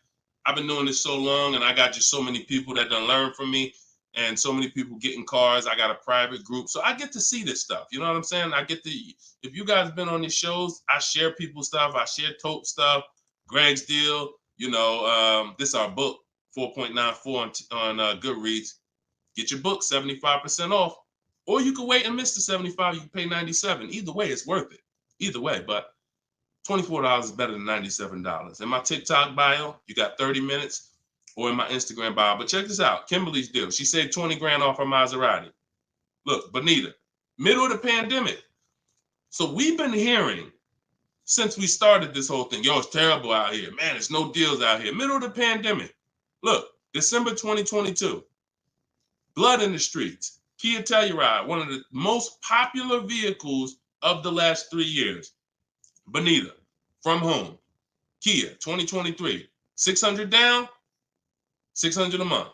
[SPEAKER 3] I've been doing this so long, and I got just so many people that done learn from me, and so many people getting cars. I got a private group, so I get to see this stuff. You know what I'm saying? I get to. If you guys been on these shows, I share people's stuff. I share Tope stuff, Greg's deal. This is our book, 4.94 on Goodreads. Get your book 75% off, or you can wait and miss the 75. You can pay 97. Either way, it's worth it. Either way, but $24 is better than $97. In my TikTok bio, you got 30 minutes, or in my Instagram bio. But check this out, Kimberly's deal. She saved 20 grand off her Maserati. Look, Bonita, Middle of the pandemic. So we've been hearing since we started this whole thing, yo, it's terrible out here. Man, there's no deals out here. Middle of the pandemic. Look, December 2022. Blood in the streets. Kia Telluride, one of the most popular vehicles of the last 3 years. Bonita, from home. Kia, 2023. 600 down, 600 a month.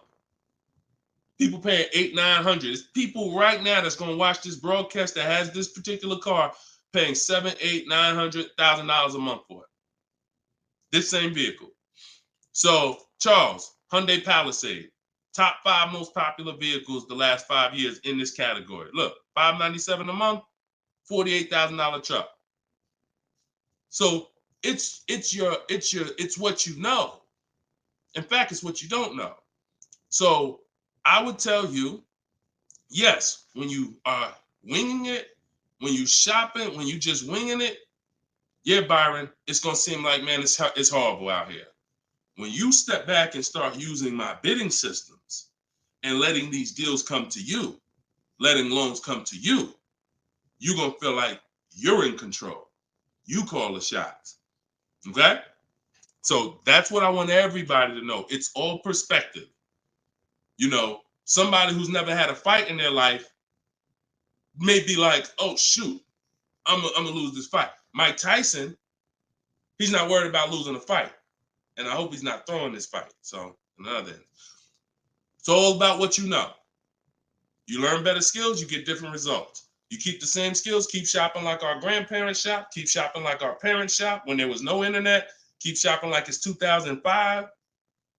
[SPEAKER 3] People paying $800-900. There's people right now that's going to watch this broadcast that has this particular car paying $700,000-900,000 a month for it. This same vehicle. So, Charles, Hyundai Palisade, top 5 most popular vehicles the last 5 years in this category. Look, $597 a month, $48,000 truck. So it's what you know. In fact, it's what you don't know. So I would tell you, yes, when you are winging it, when you shopping, when you just winging it, yeah, Byron, it's gonna seem like, man, it's horrible out here. When you step back and start using my bidding systems and letting these deals come to you, letting loans come to you, you're gonna feel like you're in control. You call the shots. Okay? So that's what I want everybody to know. It's all perspective. You know, somebody who's never had a fight in their life may be like, oh, shoot, I'm gonna lose this fight. Mike Tyson, he's not worried about losing a fight. And I hope he's not throwing this fight. So, another end. It's all about what you know. You learn better skills, you get different results. You keep the same skills, keep shopping like our grandparents shop, keep shopping like our parents shop when there was no internet, keep shopping like it's 2005,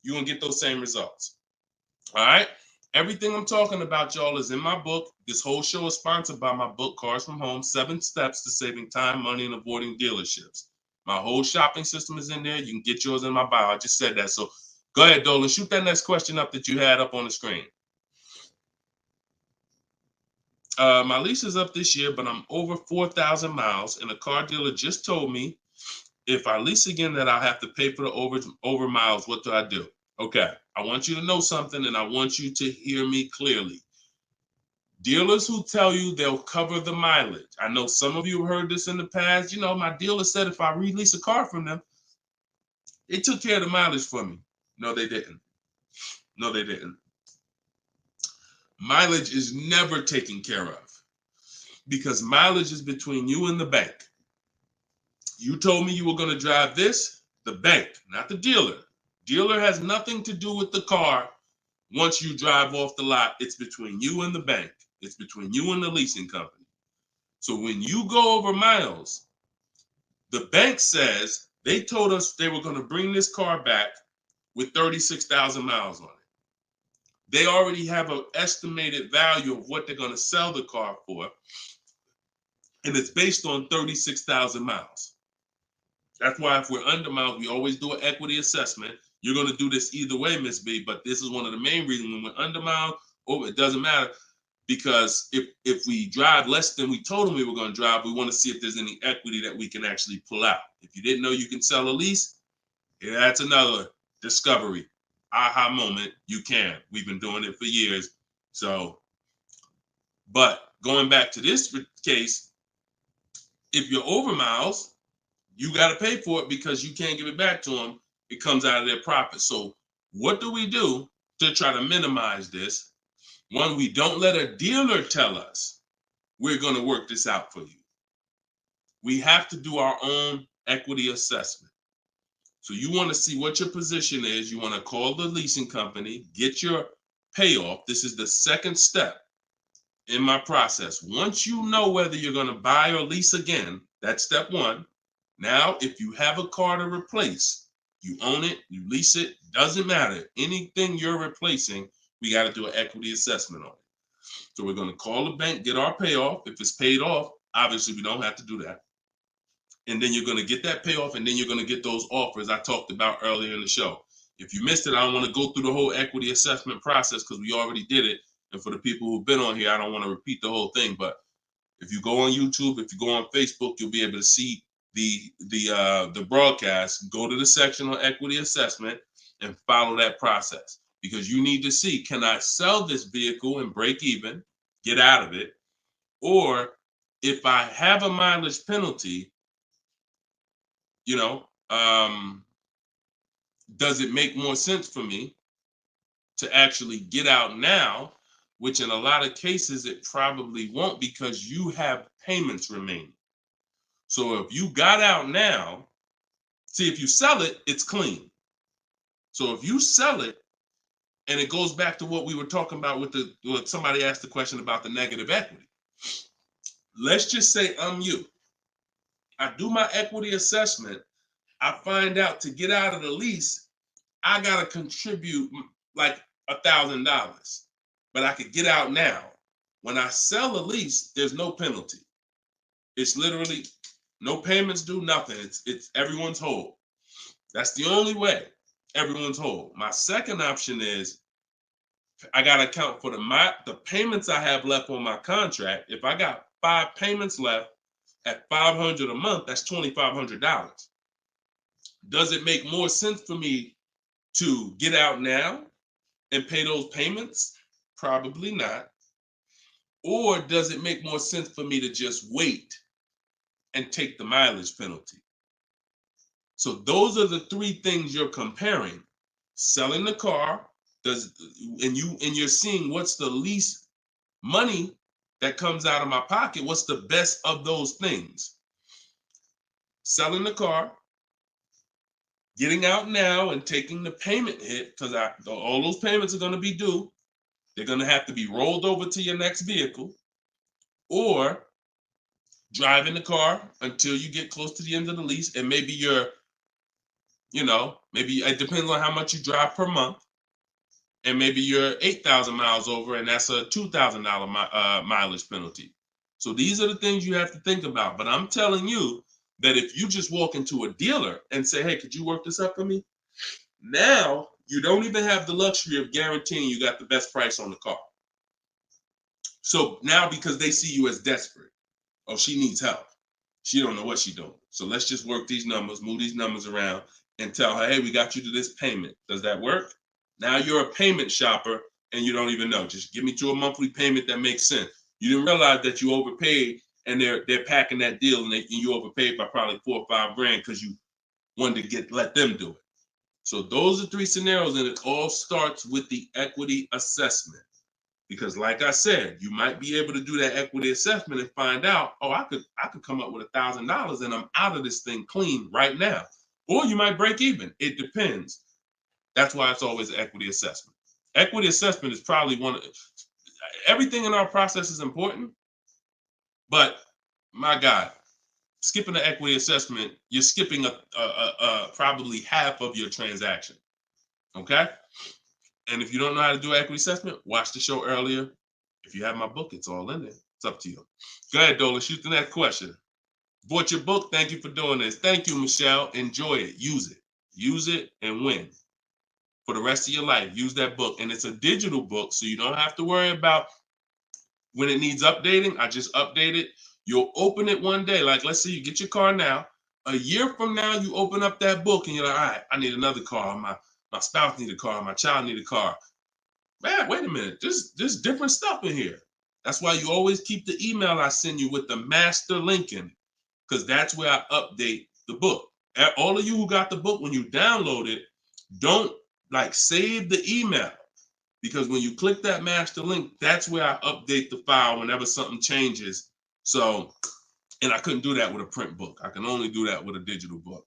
[SPEAKER 3] you're going to get those same results. All right? Everything I'm talking about, y'all, is in my book. This whole show is sponsored by my book, Cars from Home, 7 Steps to Saving Time, Money, and Avoiding Dealerships. My whole shopping system is in there. You can get yours in my bio. I just said that. So go ahead, Dolan. Shoot that next question up that you had up on the screen. My lease is up this year, but I'm over 4,000 miles, and a car dealer just told me if I lease again that I'll have to pay for the over miles. What do I do? Okay, I want you to know something, and I want you to hear me clearly. Dealers who tell you they'll cover the mileage. I know some of you have heard this in the past. You know, my dealer said if I release a car from them, they took care of the mileage for me. No, they didn't. No, they didn't. Mileage is never taken care of because mileage is between you and the bank. You told me you were going to drive this, the bank, not the dealer. Dealer has nothing to do with the car. Once you drive off the lot, it's between you and the bank. It's between you and the leasing company. So when you go over miles, the bank says they told us they were going to bring this car back with 36,000 miles on it. They already have an estimated value of what they're going to sell the car for, and it's based on 36,000 miles. That's why if we're under miles, we always do an equity assessment. You're going to do this either way, Miss B, but this is one of the main reasons when we're under miles, it doesn't matter, because if we drive less than we told them we were going to drive, we want to see if there's any equity that we can actually pull out. If you didn't know you can sell a lease, yeah, that's another discovery. Aha moment, you can. We've been doing it for years. So, but going back to this case, if you're over miles, you got to pay for it because you can't give it back to them. It comes out of their profit. So what do we do to try to minimize this? One, we don't let a dealer tell us we're going to work this out for you. We have to do our own equity assessment. So you want to see what your position is. You want to call the leasing company, get your payoff. This is the second step in my process. Once you know whether you're going to buy or lease again, that's step one. Now, if you have a car to replace, you own it, you lease it, doesn't matter. Anything you're replacing, we got to do an equity assessment on it. So we're going to call the bank, get our payoff. If it's paid off, obviously we don't have to do that. And then you're going to get that payoff, and then you're going to get those offers I talked about earlier in the show. If you missed it, I don't want to go through the whole equity assessment process because we already did it. And for the people who've been on here, I don't want to repeat the whole thing. But if you go on YouTube, if you go on Facebook, you'll be able to see the broadcast. Go to the section on equity assessment and follow that process, because you need to see, can I sell this vehicle and break even, get out of it, Or if I have a mileage penalty, you know, does it make more sense for me to actually get out now, which in a lot of cases it probably won't because you have payments remaining. So if you got out now, see, if you sell it, it's clean. So if you sell it, and it goes back to what we were talking about with what somebody asked the question about the negative equity. Let's just say I'm you. I do my equity assessment. I find out to get out of the lease, I gotta contribute like $1,000, but I could get out now. When I sell a lease, there's no penalty. It's literally no payments due, nothing. It's everyone's whole. That's the only way everyone's whole. My second option is I gotta account for the payments I have left on my contract. If I got 5 payments left at $500 a month, that's $2,500. Does it make more sense for me to get out now and pay those payments? Probably not. Or does it make more sense for me to just wait and take the mileage penalty? So those are the 3 things you're comparing. Selling the car, and you're seeing what's the least money that comes out of my pocket. What's the best of those things? Selling the car, getting out now and taking the payment hit, because all those payments are going to be due. They're going to have to be rolled over to your next vehicle, or driving the car until you get close to the end of the lease, and maybe maybe it depends on how much you drive per month. And maybe you're 8,000 miles over, and that's a $2,000 mileage penalty. So these are the things you have to think about. But I'm telling you that if you just walk into a dealer and say, hey, could you work this up for me? Now you don't even have the luxury of guaranteeing you got the best price on the car. So now, because they see you as desperate, oh, she needs help. She don't know what she's doing. So let's just work these numbers, move these numbers around, and tell her, hey, we got you to this payment. Does that work? Now you're a payment shopper and you don't even know. Just give me to a monthly payment that makes sense. You didn't realize that you overpaid, and they're packing that deal, and you overpaid by probably $4 or $5 grand because you wanted to let them do it. So those are 3 scenarios, and it all starts with the equity assessment. Because like I said, you might be able to do that equity assessment and find out, oh, I could come up with $1,000 and I'm out of this thing clean right now. Or you might break even. It depends. That's why it's always an equity assessment. Equity assessment is probably everything in our process is important, but my God, skipping the equity assessment, you're skipping probably half of your transaction. Okay? And if you don't know how to do equity assessment, watch the show earlier. If you have my book, it's all in there. It's up to you. Go ahead, Dola, shoot the next question. Bought your book. Thank you for doing this. Thank you, Michelle. Enjoy it. Use it. Use it and win. For the rest of your life, use that book. And it's a digital book, so you don't have to worry about when it needs updating. I just update it. You'll open it one day. Like, let's say you get your car now. A year from now, you open up that book and you're like, all right, I need another car. My spouse needs a car. My child needs a car. Man, wait a minute. There's different stuff in here. That's why you always keep the email I send you with the master link in it, because that's where I update the book. All of you who got the book, when you download it, don't save the email, because when you click that master link, that's where I update the file whenever something changes. So, and I couldn't do that with a print book. I can only do that with a digital book.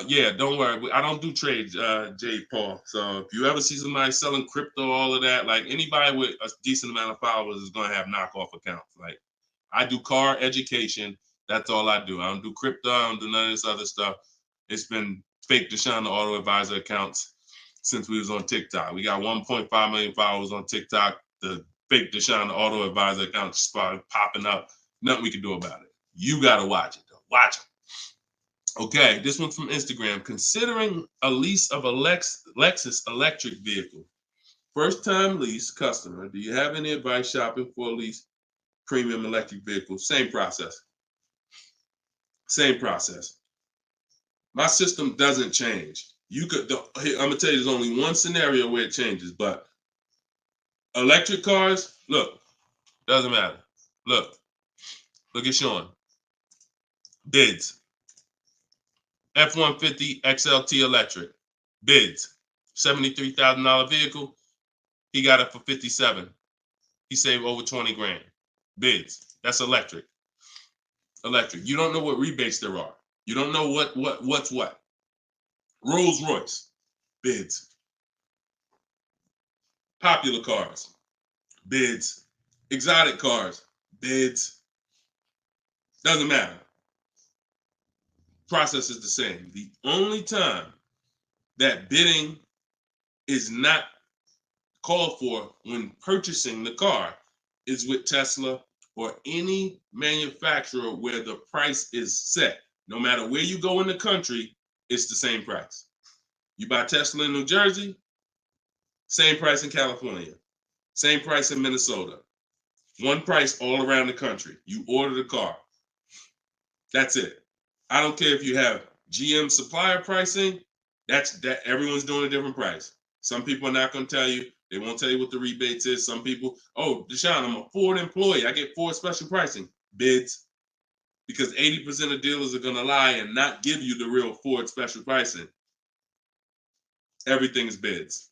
[SPEAKER 3] Yeah, don't worry. I don't do trades, J. Paul. So if you ever see somebody selling crypto, all of that, like anybody with a decent amount of followers is going to have knockoff accounts. Like, I do car education. That's all I do. I don't do crypto. I don't do none of this other stuff. It's been fake Deshone the Auto Advisor accounts since we was on TikTok. We got 1.5 million followers on TikTok. The fake Deshone the Auto Advisor accounts started popping up. Nothing we can do about it. You got to watch it, though. Watch it. Okay, this one's from Instagram. Considering a lease of a Lexus electric vehicle. First-time lease customer. Do you have any advice shopping for a lease premium electric vehicle? Same process. Same process. My system doesn't change. I'm gonna tell you, there's only one scenario where it changes, but electric cars, look, doesn't matter. Look at Sean. Bids. F-150 XLT electric. Bids. $73,000 vehicle. He got it for 57. He saved over 20 grand. Bids. That's electric. Electric. You don't know what rebates there are. You don't know what's what. Rolls Royce. Bids. Popular cars. Bids. Exotic cars. Bids. Doesn't matter. Process is the same. The only time that bidding is not called for when purchasing the car is with Tesla or any manufacturer where the price is set. No matter where you go in the country, it's the same price. You buy Tesla in New Jersey, same price in California, same price in Minnesota. One price all around the country. You order the car. That's it. I don't care if you have GM supplier pricing. That everyone's doing a different price. Some people are not going to tell you. They won't tell you what the rebates is. Some people, oh, Deshone, I'm a Ford employee. I get Ford special pricing. Bids. Because 80% of dealers are going to lie and not give you the real Ford special pricing. Everything is bids.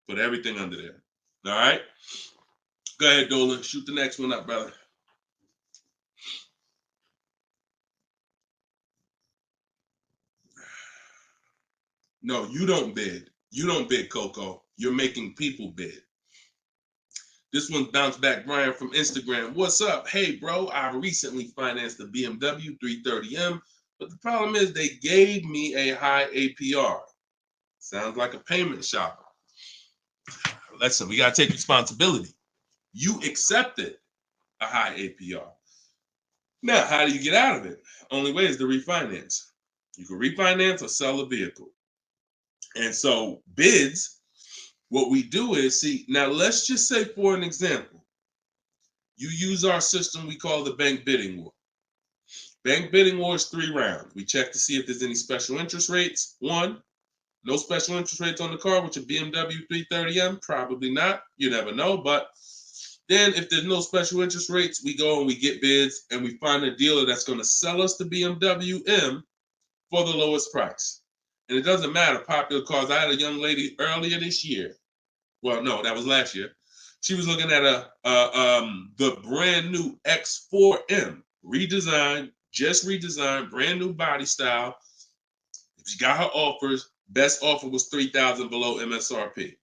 [SPEAKER 3] Put everything under there. All right? Go ahead, Dolan. Shoot the next one up, brother. No, you don't bid. You don't bid, Coco. You're making people bid. This one bounced back, Brian from Instagram. What's up? Hey, bro, I recently financed a BMW 330M, but the problem is they gave me a high APR. Sounds like a payment shopper. Listen, we got to take responsibility. You accepted a high APR. Now, how do you get out of it? Only way is to refinance. You can refinance or sell a vehicle. And so bids, what we do is, see, now let's just say for an example, you use our system we call the bank bidding war. Bank bidding war is 3 rounds. We check to see if there's any special interest rates. 1, no special interest rates on the car, which a BMW 330M, probably not. You never know. But then if there's no special interest rates, we go and we get bids and we find a dealer that's going to sell us the BMW M for the lowest price. And it doesn't matter, popular cars. I had a young lady earlier this year. Well, no, that was last year. She was looking at the brand new X4M, redesigned, just redesigned, brand new body style. She got her offers. Best offer was $3,000 below MSRP.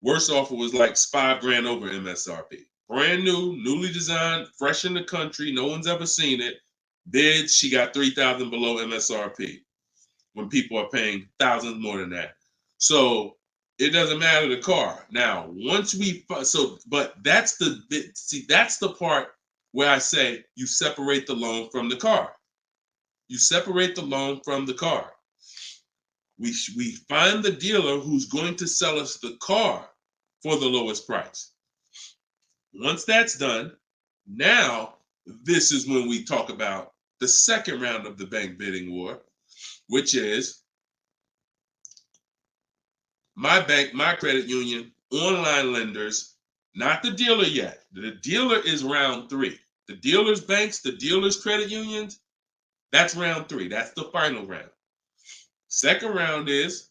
[SPEAKER 3] Worst offer was like $5,000 over MSRP. Brand new, newly designed, fresh in the country. No one's ever seen it. Bids, she got $3,000 below MSRP. When people are paying thousands more than that. So it doesn't matter the car. Now, once we, but that's that's the part where I say you separate the loan from the car. You separate the loan from the car. We find the dealer who's going to sell us the car for the lowest price. Once that's done, now this is when we talk about the second round of the bank bidding war, which is my bank, my credit union, online lenders, not the dealer yet. The dealer is round 3. The dealers' banks, the dealers' credit unions, that's round 3. That's the final round. Second round is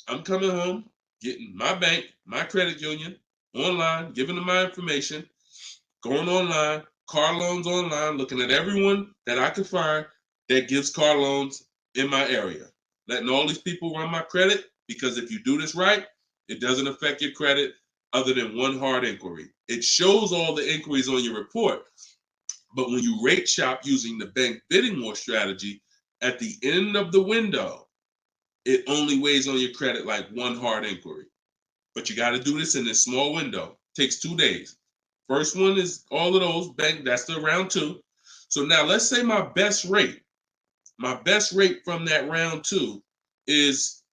[SPEAKER 3] I'm coming home, getting my bank, my credit union, online, giving them my information, going online, car loans online, looking at everyone that I can find that gives car loans in my area. Letting all these people run my credit, because if you do this right, it doesn't affect your credit other than one hard inquiry. It shows all the inquiries on your report. But when you rate shop using the bank bidding war strategy, at the end of the window, it only weighs on your credit like one hard inquiry. But you got to do this in this small window. It takes 2 days. First one is all of those bank, that's the round 2. So now let's say my best rate from that round 2 is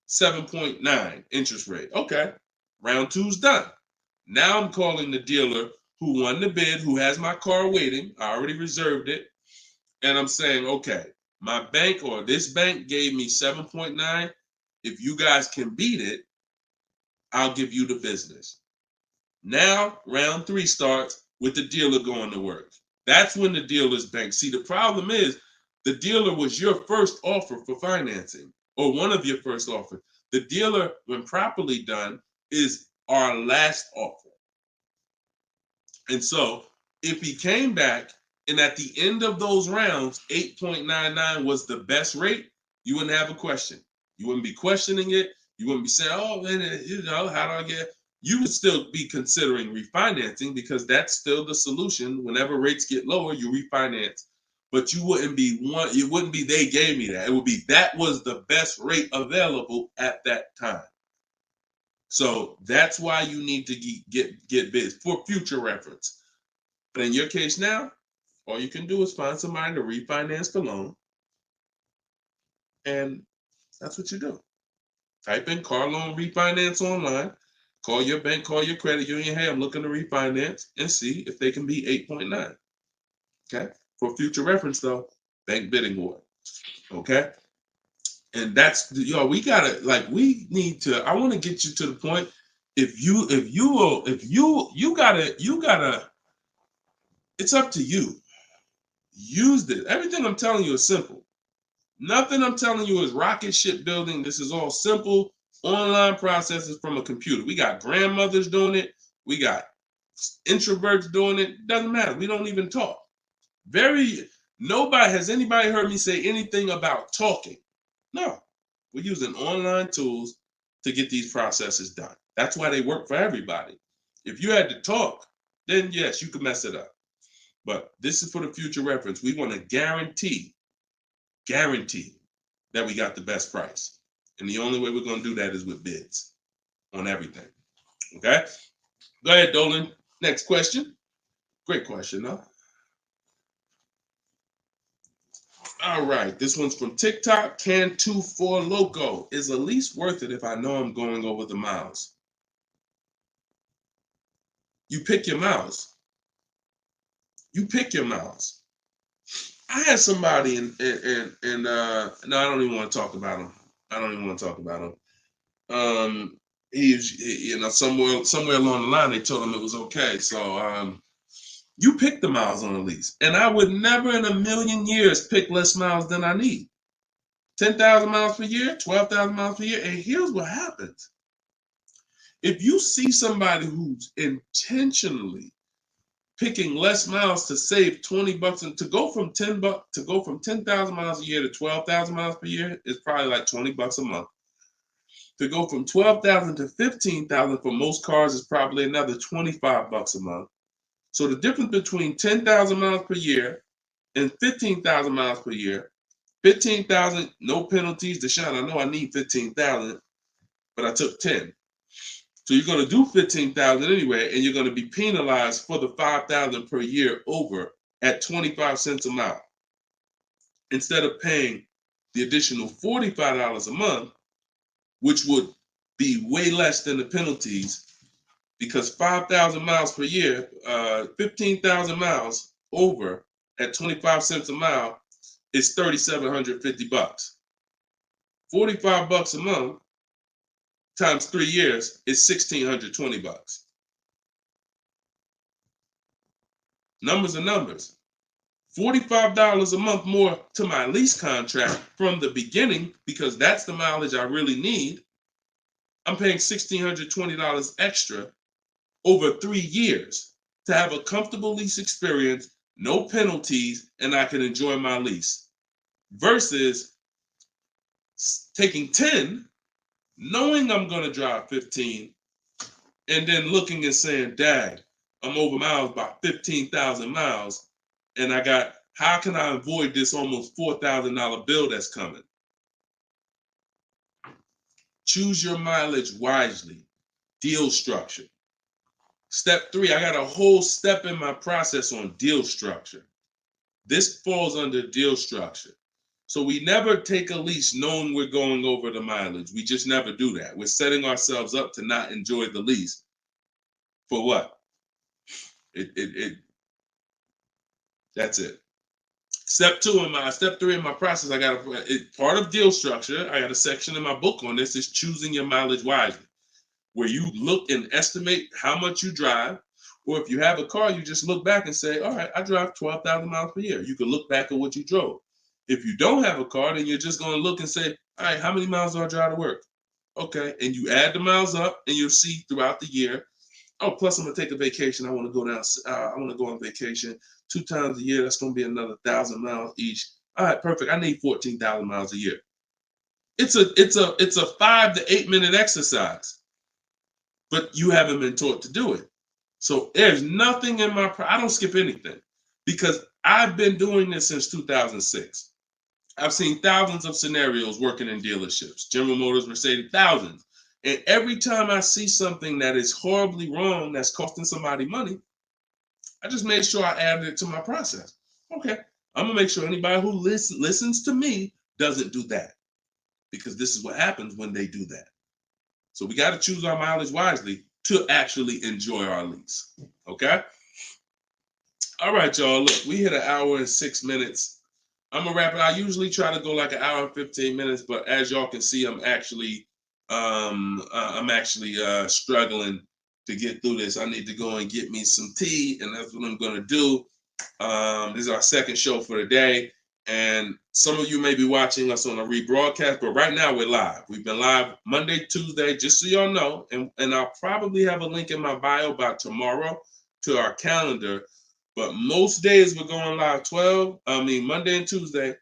[SPEAKER 3] 7.9 interest rate. Okay, round 2's done. Now I'm calling the dealer who won the bid, who has my car waiting. I already reserved it. And I'm saying, okay, my bank or this bank gave me 7.9. If you guys can beat it, I'll give you the business. Now, round 3 starts. with the dealer going to work. That's when the dealer's bank. See, the problem is the dealer was your first offer for financing, or one of your first offers. The dealer, when properly done, is our last offer. And so if he came back and at the end of those rounds, 8.99 was the best rate, you wouldn't have a question. You wouldn't be questioning it. You wouldn't be saying, oh, man, how do I get? You would still be considering refinancing because that's still the solution. Whenever rates get lower, you refinance. But you wouldn't be it wouldn't be they gave me that. It would be that was the best rate available at that time. So that's why you need to get bids for future reference. But in your case now, all you can do is find somebody to refinance the loan. And that's what you do. Type in car loan refinance online. Call your bank, call your credit union. Hey, I'm looking to refinance and see if they can be 8.9. Okay. For future reference, though, bank bidding war. Okay. And that's, we gotta, we need to, I want to get you to the point. You gotta, it's up to you. Use this. Everything I'm telling you is simple. Nothing I'm telling you is rocket ship building. This is all simple online processes from a computer. We got grandmothers doing it. We got introverts doing it. Doesn't matter. We don't even talk. Has anybody heard me say anything about talking? No. We're using online tools to get these processes done. That's why they work for everybody. If you had to talk, then yes, you could mess it up. But this is for the future reference. We want to guarantee that we got the best price. And the only way we're going to do that is with bids on everything. Okay? Go ahead, Dolan. Next question. Great question, though. All right. This one's from TikTok. Can24 Loco. Is a lease worth it if I know I'm going over the miles? You pick your miles. You pick your miles. I had somebody no, I don't even want to talk about him. Somewhere along the line, they told him it was okay. So you pick the miles on a lease. And I would never in a million years pick less miles than I need. 10,000 miles per year, 12,000 miles per year. And here's what happens. If you see somebody who's intentionally picking less miles to save $20 and to go from 10,000 miles a year to 12,000 miles per year is probably like $20 a month. To go from 12,000 to 15,000 for most cars is probably another $25 a month. So the difference between 10,000 miles per year and 15,000 miles per year, 15,000, no penalties. Deshone, I know I need 15,000, but I took 10. So you're going to do 15,000 anyway, and you're going to be penalized for the 5,000 per year over at 25 cents a mile. Instead of paying the additional $45 a month, which would be way less than the penalties, because 5,000 miles per year, 15,000 miles over at 25 cents a mile is $3,750. $45 a month times 3 years is $1,620. Numbers are numbers. $45 a month more to my lease contract from the beginning, because that's the mileage I really need. I'm paying $1,620 extra over 3 years to have a comfortable lease experience, no penalties, and I can enjoy my lease. Versus taking 10, knowing I'm going to drive 15, and then looking and saying, dang, I'm over miles by 15,000 miles, and how can I avoid this almost $4,000 bill that's coming? Choose your mileage wisely. Deal structure. Step 3, I got a whole step in my process on deal structure. This falls under deal structure. So we never take a lease knowing we're going over the mileage. We just never do that. We're setting ourselves up to not enjoy the lease. For what? That's it. Step 3 in my process, part of deal structure. I got a section in my book on this, is choosing your mileage wisely, where you look and estimate how much you drive, Or if you have a car, you just look back and say, all right, I drive 12,000 miles per year. You can look back at what you drove. If you don't have a car, then you're just going to look and say, all right, how many miles do I drive to work? Okay, and you add the miles up, and you'll see throughout the year. Oh, plus I'm gonna take a vacation. I want to go down. I want to go on vacation 2 times a year. That's gonna be another 1,000 miles each. All right, perfect. I need 14,000 miles a year. It's a 5 to 8 minute exercise, but you haven't been taught to do it. So there's nothing in I don't skip anything because I've been doing this since 2006. I've seen thousands of scenarios working in dealerships, General Motors, Mercedes, thousands. And every time I see something that is horribly wrong, that's costing somebody money, I just made sure I added it to my process. Okay, I'm gonna make sure anybody who listens to me doesn't do that, because this is what happens when they do that. So we got to choose our mileage wisely to actually enjoy our lease. Okay. All right, y'all. Look, we hit 1 hour and 6 minutes. I'm gonna wrap it. I usually try to go like 1 hour and 15 minutes, but as y'all can see, I'm actually struggling to get through this. I need to go and get me some tea, and that's what I'm gonna do. This is our second show for the day, and some of you may be watching us on a rebroadcast, but right now we're live. We've been live Monday, Tuesday, just so y'all know, and I'll probably have a link in my bio by tomorrow to our calendar. But most days we're going live Monday and Tuesday,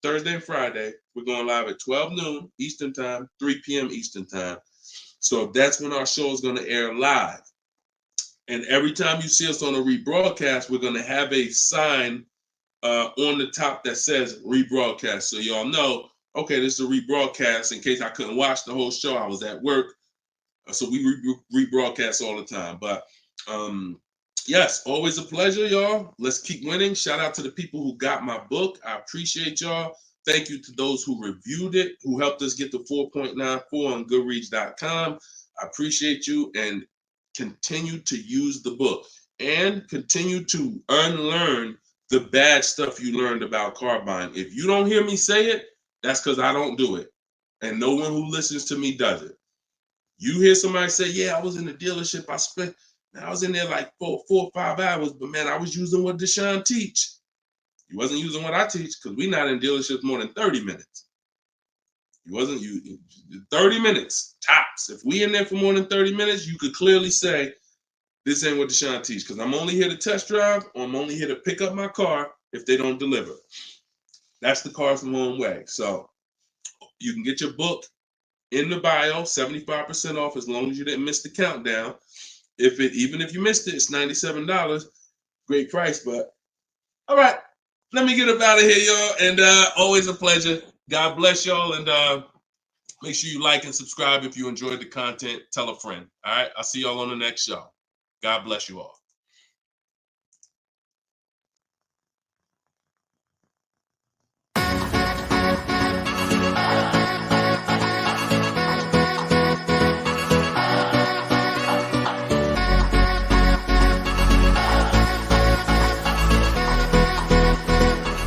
[SPEAKER 3] Thursday and Friday. We're going live at 12 noon Eastern time, 3 p.m. Eastern time. So that's when our show is going to air live. And every time you see us on a rebroadcast, we're going to have a sign on the top that says rebroadcast. So y'all know, okay, this is a rebroadcast. In case I couldn't watch the whole show, I was at work. So we rebroadcast all the time. But yes, always a pleasure, y'all. Let's keep winning. Shout out to the people who got my book. I appreciate y'all. Thank you to those who reviewed it, who helped us get to 4.94 on Goodreads.com. I appreciate you, and continue to use the book and continue to unlearn the bad stuff you learned about car buying. If you don't hear me say it, that's because I don't do it. And no one who listens to me does it. You hear somebody say, yeah, I was in the dealership. I was in there like 4 or 5 hours, but man, I was using what Deshone teach. You wasn't using what I teach, because we're not in dealerships more than 30 minutes. 30 minutes, tops. If we in there for more than 30 minutes, you could clearly say, this ain't what Deshone teach, because I'm only here to test drive, or I'm only here to pick up my car if they don't deliver. That's the Cars from Home way. So you can get your book in the bio, 75% off, as long as you didn't miss the countdown. Even if you missed it, it's $97. Great price, but all right. Let me get up out of here, y'all. And always a pleasure. God bless y'all. And make sure you like and subscribe if you enjoyed the content. Tell a friend. All right. I'll see y'all on the next show. God bless you all.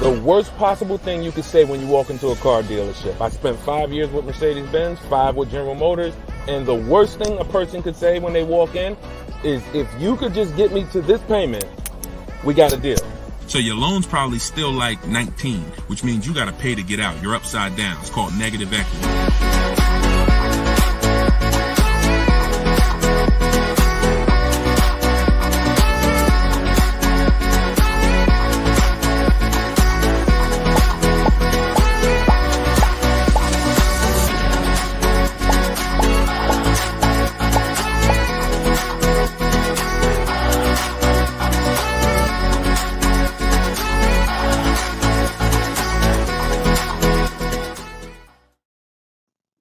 [SPEAKER 1] The worst possible thing you could say when you walk into a car dealership. I spent 5 years with Mercedes-Benz, 5 with General Motors, and the worst thing a person could say when they walk in is, if you could just get me to this payment, we got a deal.
[SPEAKER 2] So your loan's probably still like 19, which means you got to pay to get out. You're upside down. It's called negative equity.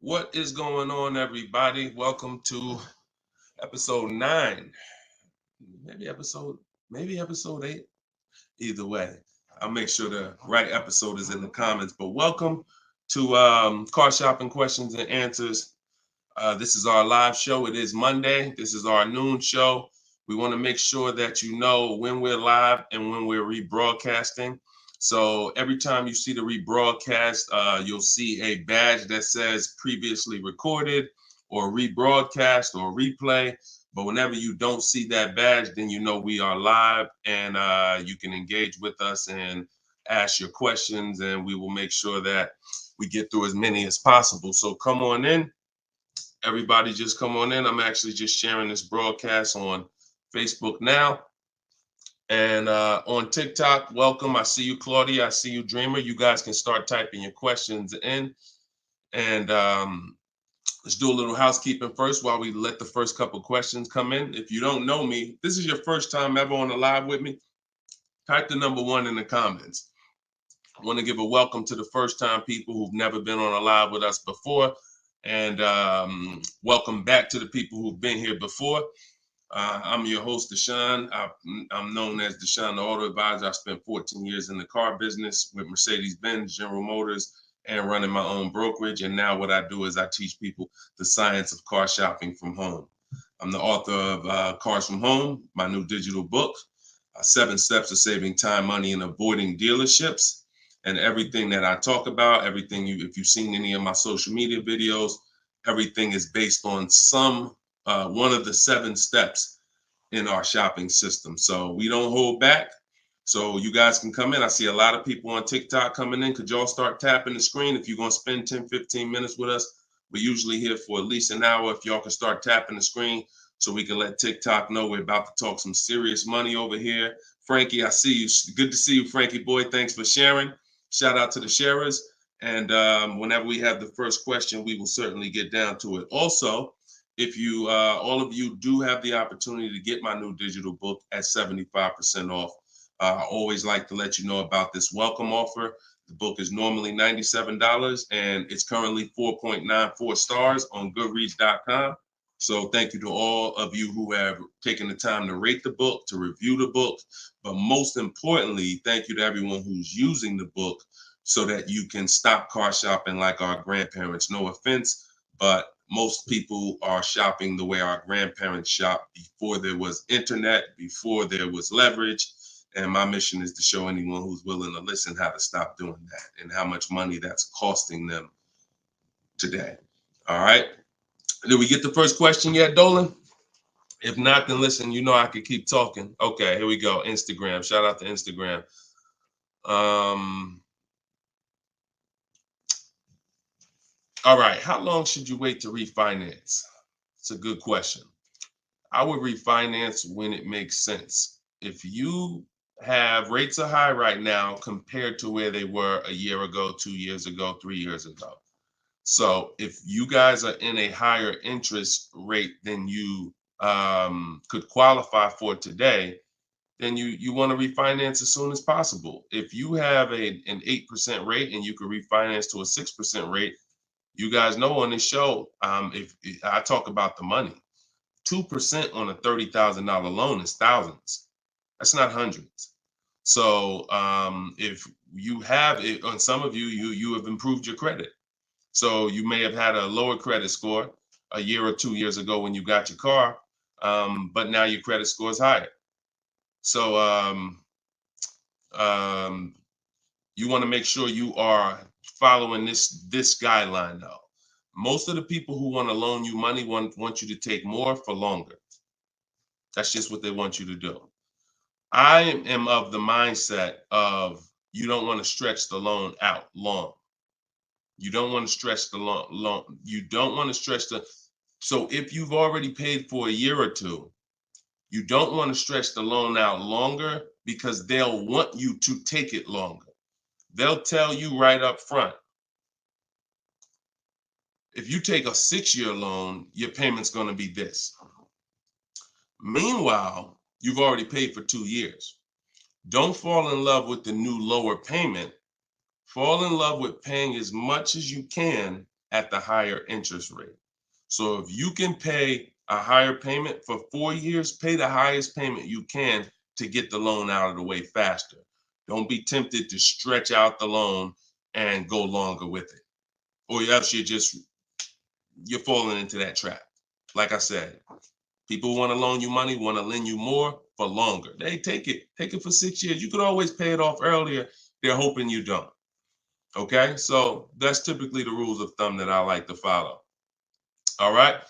[SPEAKER 3] What is going on, everybody? Welcome to episode 9. Maybe episode 8. Either way, I'll make sure the right episode is in the comments. But welcome to Car Shopping Questions and Answers. This is our live show. It is Monday. This is our noon show. We want to make sure that you know when we're live and when we're rebroadcasting. So every time you see the rebroadcast, you'll see a badge that says previously recorded or rebroadcast or replay. But whenever you don't see that badge, then you know we are live, and you can engage with us and ask your questions, and we will make sure that we get through as many as possible. So come on in. Everybody just come on in. I'm actually just sharing this broadcast on Facebook now. And on TikTok, welcome. I see you, Claudia. I see you, Dreamer. You guys can start typing your questions in. And let's do a little housekeeping first while we let the first couple questions come in. If you don't know me, this is your first time ever on a live with me, type the number 1 in the comments. I want to give a welcome to the first time people who've never been on a live with us before. And welcome back to the people who've been here before. I'm your host, Deshone. I'm known as Deshone the Auto Advisor. I spent 14 years in the car business with Mercedes-Benz, General Motors, and running my own brokerage. And now what I do is I teach people the science of car shopping from home. I'm the author of Cars from Home, my new digital book, 7 Steps to Saving Time, Money, and Avoiding Dealerships. And everything that I talk about, if you've seen any of my social media videos, everything is based on one of the 7 steps in our shopping system. So we don't hold back. So you guys can come in. I see a lot of people on TikTok coming in. Could y'all start tapping the screen if you're going to spend 10, 15 minutes with us? We're usually here for at least an hour. If y'all can start tapping the screen so we can let TikTok know we're about to talk some serious money over here. Frankie, I see you. Good to see you, Frankie boy. Thanks for sharing. Shout out to the sharers. And whenever we have the first question, we will certainly get down to it. Also, if you, all of you do have the opportunity to get my new digital book at 75% off. I always like to let you know about this welcome offer. The book is normally $97 and it's currently 4.94 stars on Goodreads.com. So thank you to all of you who have taken the time to rate the book, to review the book. But most importantly, thank you to everyone who's using the book so that you can stop car shopping like our grandparents. No offense, but most people are shopping the way our grandparents shopped before there was internet, before there was leverage. And my mission is to show anyone who's willing to listen how to stop doing that and how much money that's costing them today. All right. Did we get the first question yet, Dolan? If not, then listen, you know I could keep talking. Okay, here we go. Instagram. Shout out to Instagram. All right. How long should you wait to refinance? It's a good question. I would refinance when it makes sense. If you have rates are high right now compared to where they were a year ago, 2 years ago, 3 years ago. So if you guys are in a higher interest rate than you could qualify for today, then you want to refinance as soon as possible. If you have an 8% rate and you could refinance to a 6% rate, you guys know on this show, if I talk about the money, 2% on a $30,000 loan is thousands. That's not hundreds. So if you have it, on some of you have improved your credit. So you may have had a lower credit score a year or 2 years ago when you got your car, but now your credit score is higher. So you want to make sure you are following this guideline though. Most of the people who want to loan you money want you to take more for longer. That's just what they want you to do. I am of the mindset of you don't want to stretch the loan out long. You don't want to stretch the loan. You don't want to stretch so if you've already paid for a year or two, you don't want to stretch the loan out longer because they'll want you to take it longer. They'll tell you right up front, if you take a 6-year loan, your payment's going to be this. Meanwhile, you've already paid for 2 years. Don't fall in love with the new lower payment. Fall in love with paying as much as you can at the higher interest rate. So if you can pay a higher payment for 4 years, pay the highest payment you can to get the loan out of the way faster. Don't be tempted to stretch out the loan and go longer with it. Or else you're falling into that trap. Like I said, people want to loan you money, want to lend you more for longer. They take it for 6 years. You could always pay it off earlier. They're hoping you don't. Okay, so that's typically the rules of thumb that I like to follow. All right.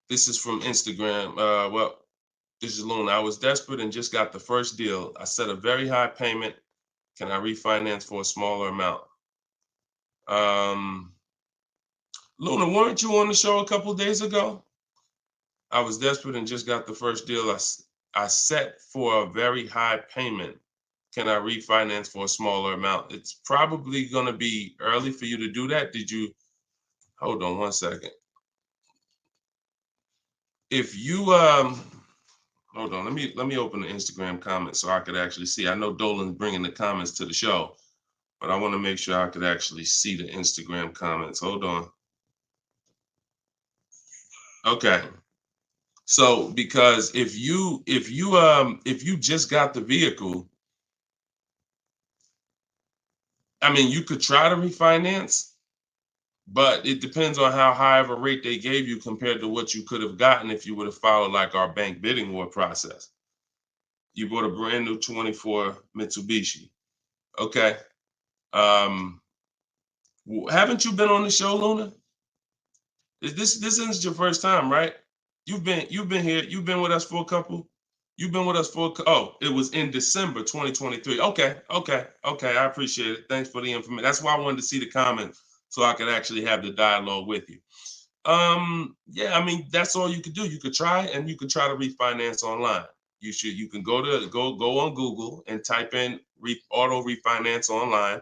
[SPEAKER 3] This is from Instagram. Well, this is Luna. I was desperate and just got the first deal. I set a very high payment. Can I refinance for a smaller amount? Luna, weren't you on the show a couple of days ago? I was desperate and just got the first deal. I set for a very high payment. Can I refinance for a smaller amount? It's probably going to be early for you to do that. Did you? Hold on one second. If you hold on, let me open the Instagram comments so I could actually see. I know Dolan's bringing the comments to the show, but I want to make sure I could actually see the Instagram comments. Hold on. Okay. So because if you just got the vehicle, I mean, you could try to refinance, but it depends on how high of a rate they gave you compared to what you could have gotten if you would have followed like our bank bidding war process. You bought a brand new 24 Mitsubishi. Okay. Haven't you been on the show, Luna? This isn't your first time, right? You've been here. You've been with us for a couple. You've been with us for it was in December 2023. Okay. I appreciate it. Thanks for the information. That's why I wanted to see the comments so I could actually have the dialogue with you. Yeah, I mean, that's all you could do. You could try and you could try to refinance online. You can go on Google and type in auto refinance online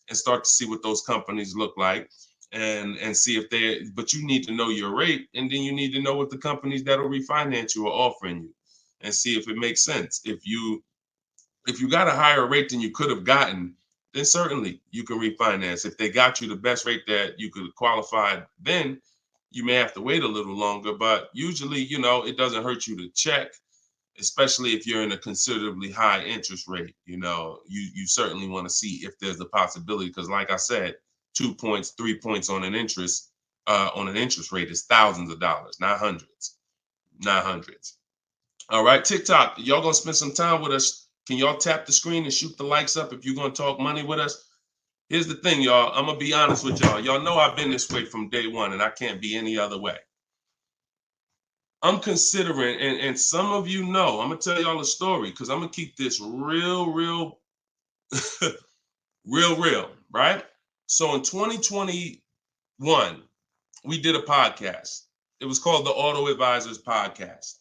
[SPEAKER 3] and start to see what those companies look like and see if but you need to know your rate, and then you need to know what the companies that'll refinance you are offering you and see if it makes sense. If you got a higher rate than you could have gotten, then certainly you can refinance. If they got you the best rate that you could qualify, then you may have to wait a little longer, but usually, it doesn't hurt you to check, especially if you're in a considerably high interest rate. You certainly want to see if there's a possibility, because like I said, 2 points, 3 points on an interest rate is thousands of dollars, not hundreds. All right, TikTok, y'all gonna spend some time with us. Can y'all tap the screen and shoot the likes up if you're gonna talk money with us? Here's the thing, y'all. I'm gonna be honest with y'all. Y'all know I've been this way from day one, and I can't be any other way. I'm considering, and some of you know, I'm gonna tell y'all a story because I'm gonna keep this real, real, real, right? So in 2021, we did a podcast. It was called the Auto Advisors Podcast.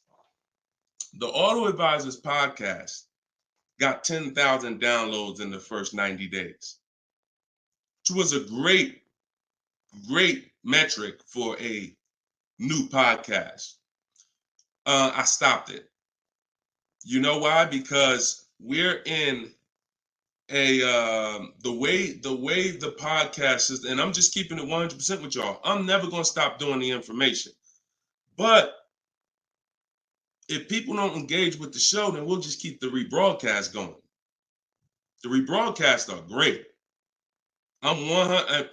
[SPEAKER 3] The Auto Advisors Podcast got 10,000 downloads in the first 90 days, which was a great metric for a new podcast. I stopped it. You know why? Because we're in the way the podcast is, and I'm just keeping it 100% with y'all. I'm never going to stop doing the information, but if people don't engage with the show, then we'll just keep the rebroadcast going. The rebroadcasts are great. I'm 100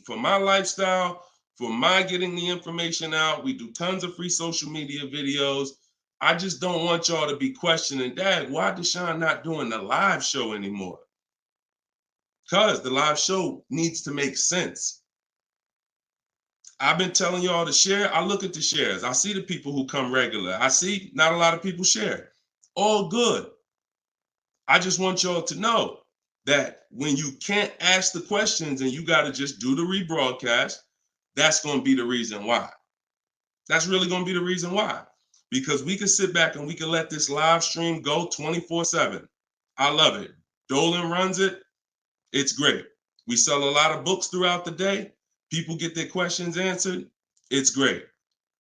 [SPEAKER 3] for my lifestyle, for my getting the information out. We do tons of free social media videos. I just don't want y'all to be questioning, Dad, why Deshone not doing the live show anymore? Because the live show needs to make sense. I've been telling y'all to share. I look at the shares. I see the people who come regular. I see not a lot of people share. All good. I just want y'all to know that when you can't ask the questions and you got to just do the rebroadcast, that's going to be the reason why. That's really going to be the reason why. Because we can sit back and we can let this live stream go 24/7. I love it. Dolan runs it. It's great. We sell a lot of books throughout the day. People get their questions answered. It's great.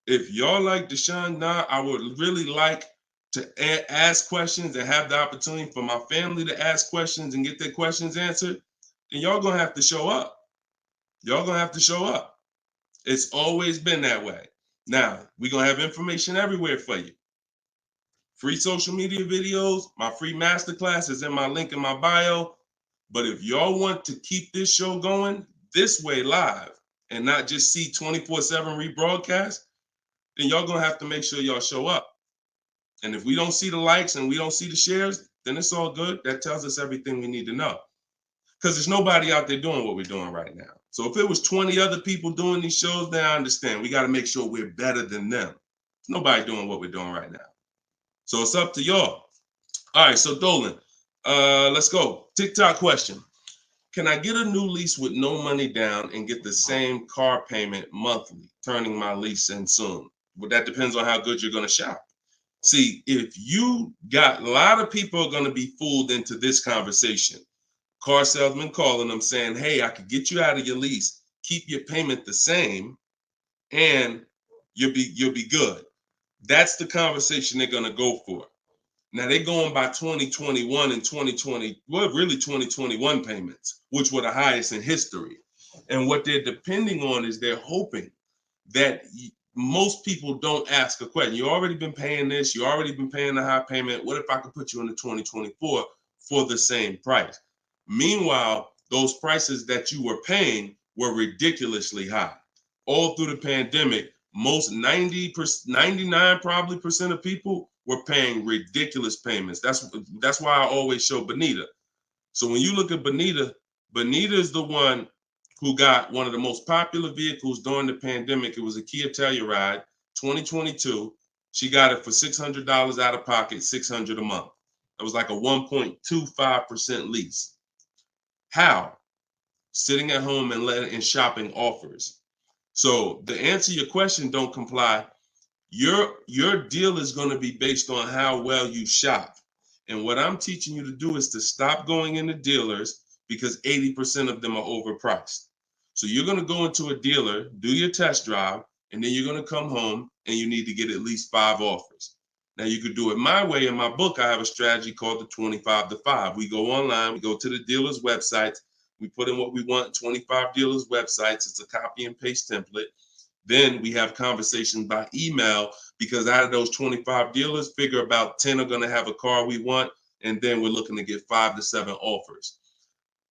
[SPEAKER 3] If y'all like Deshone, I would really like to ask questions and have the opportunity for my family to ask questions and get their questions answered, then y'all gonna have to show up. Y'all gonna have to show up. It's always been that way. Now, we're gonna have information everywhere for you. Free social media videos, my free masterclass is in my link in my bio. But if y'all want to keep this show going this way live and not just see 24/7 rebroadcast, then y'all gonna have to make sure y'all show up. And if we don't see the likes and we don't see the shares, then it's all good. That tells us everything we need to know. because there's nobody out there doing what we're doing right now. So if it was 20 other people doing these shows, then I understand. We got to make sure we're better than them. There's nobody doing what we're doing right now. So it's up to y'all. All right, so Dolan, let's go. TikTok question. Can I get a new lease with no money down and get the same car payment monthly, turning my lease in soon? But that depends on how good you're going to shop. See, if you got, a lot of people are going to be fooled into this conversation. Car salesman calling them saying, hey, I could get you out of your lease, keep your payment the same, and you'll be good. That's the conversation they're going to go for. Now they're going by 2021 and 2020, well, really 2021 payments, which were the highest in history. And what they're depending on is they're hoping that most people don't ask a question. You already been paying this, you already been paying the high payment. What if I could put you into 2024 for the same price? Meanwhile, those prices that you were paying were ridiculously high. All through the pandemic, most 99 probably percent of people were paying ridiculous payments. That's why I always show Bonita. So when you look at Bonita, Bonita is the one who got one of the most popular vehicles during the pandemic. It was a Kia Telluride, 2022. She got it for $600 out of pocket, $600 a month. It was like a 1.25% lease. How? Sitting at home and shopping offers. So to answer your question, don't comply. Your deal is going to be based on how well you shop. And what I'm teaching you to do is to stop going into dealers because 80% of them are overpriced. So you're going to go into a dealer, do your test drive, and then you're going to come home and you need to get at least 5 offers. Now you could do it my way. In my book, I have a strategy called the 25 to 5. We go online, we go to the dealer's websites, we put in what we want, 25 dealers' websites. It's a copy and paste template. Then we have conversations by email because out of those 25 dealers, figure about 10 are going to have a car we want. And then we're looking to get 5 to 7 offers.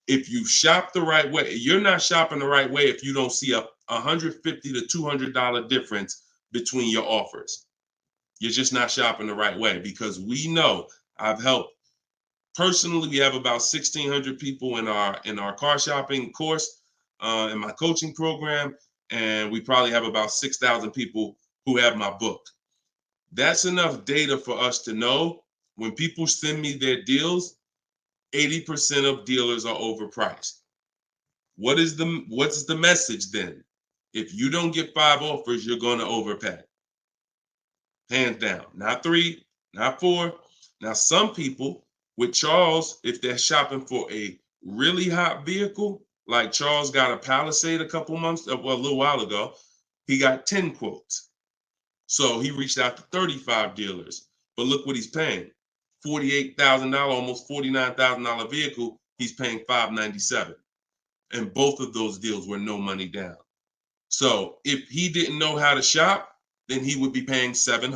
[SPEAKER 3] If you shop the right way, you're not shopping the right way if you don't see a $150 to $200 difference between your offers. You're just not shopping the right way because we know I've helped. Personally, we have about 1,600 people in our car shopping course, in my coaching program, and we probably have about 6,000 people who have my book. That's enough data for us to know when people send me their deals, 80% of dealers are overpriced. What's the message then? If you don't get 5 offers, you're going to overpay. Hands down. Not 3, not 4. Now, some people with Charles, if they're shopping for a really hot vehicle, like Charles got a Palisade a little while ago, he got 10 quotes. So he reached out to 35 dealers. But look what he's paying. $48,000, almost $49,000 vehicle, he's paying $597. And both of those deals were no money down. So if he didn't know how to shop, then he would be paying $700.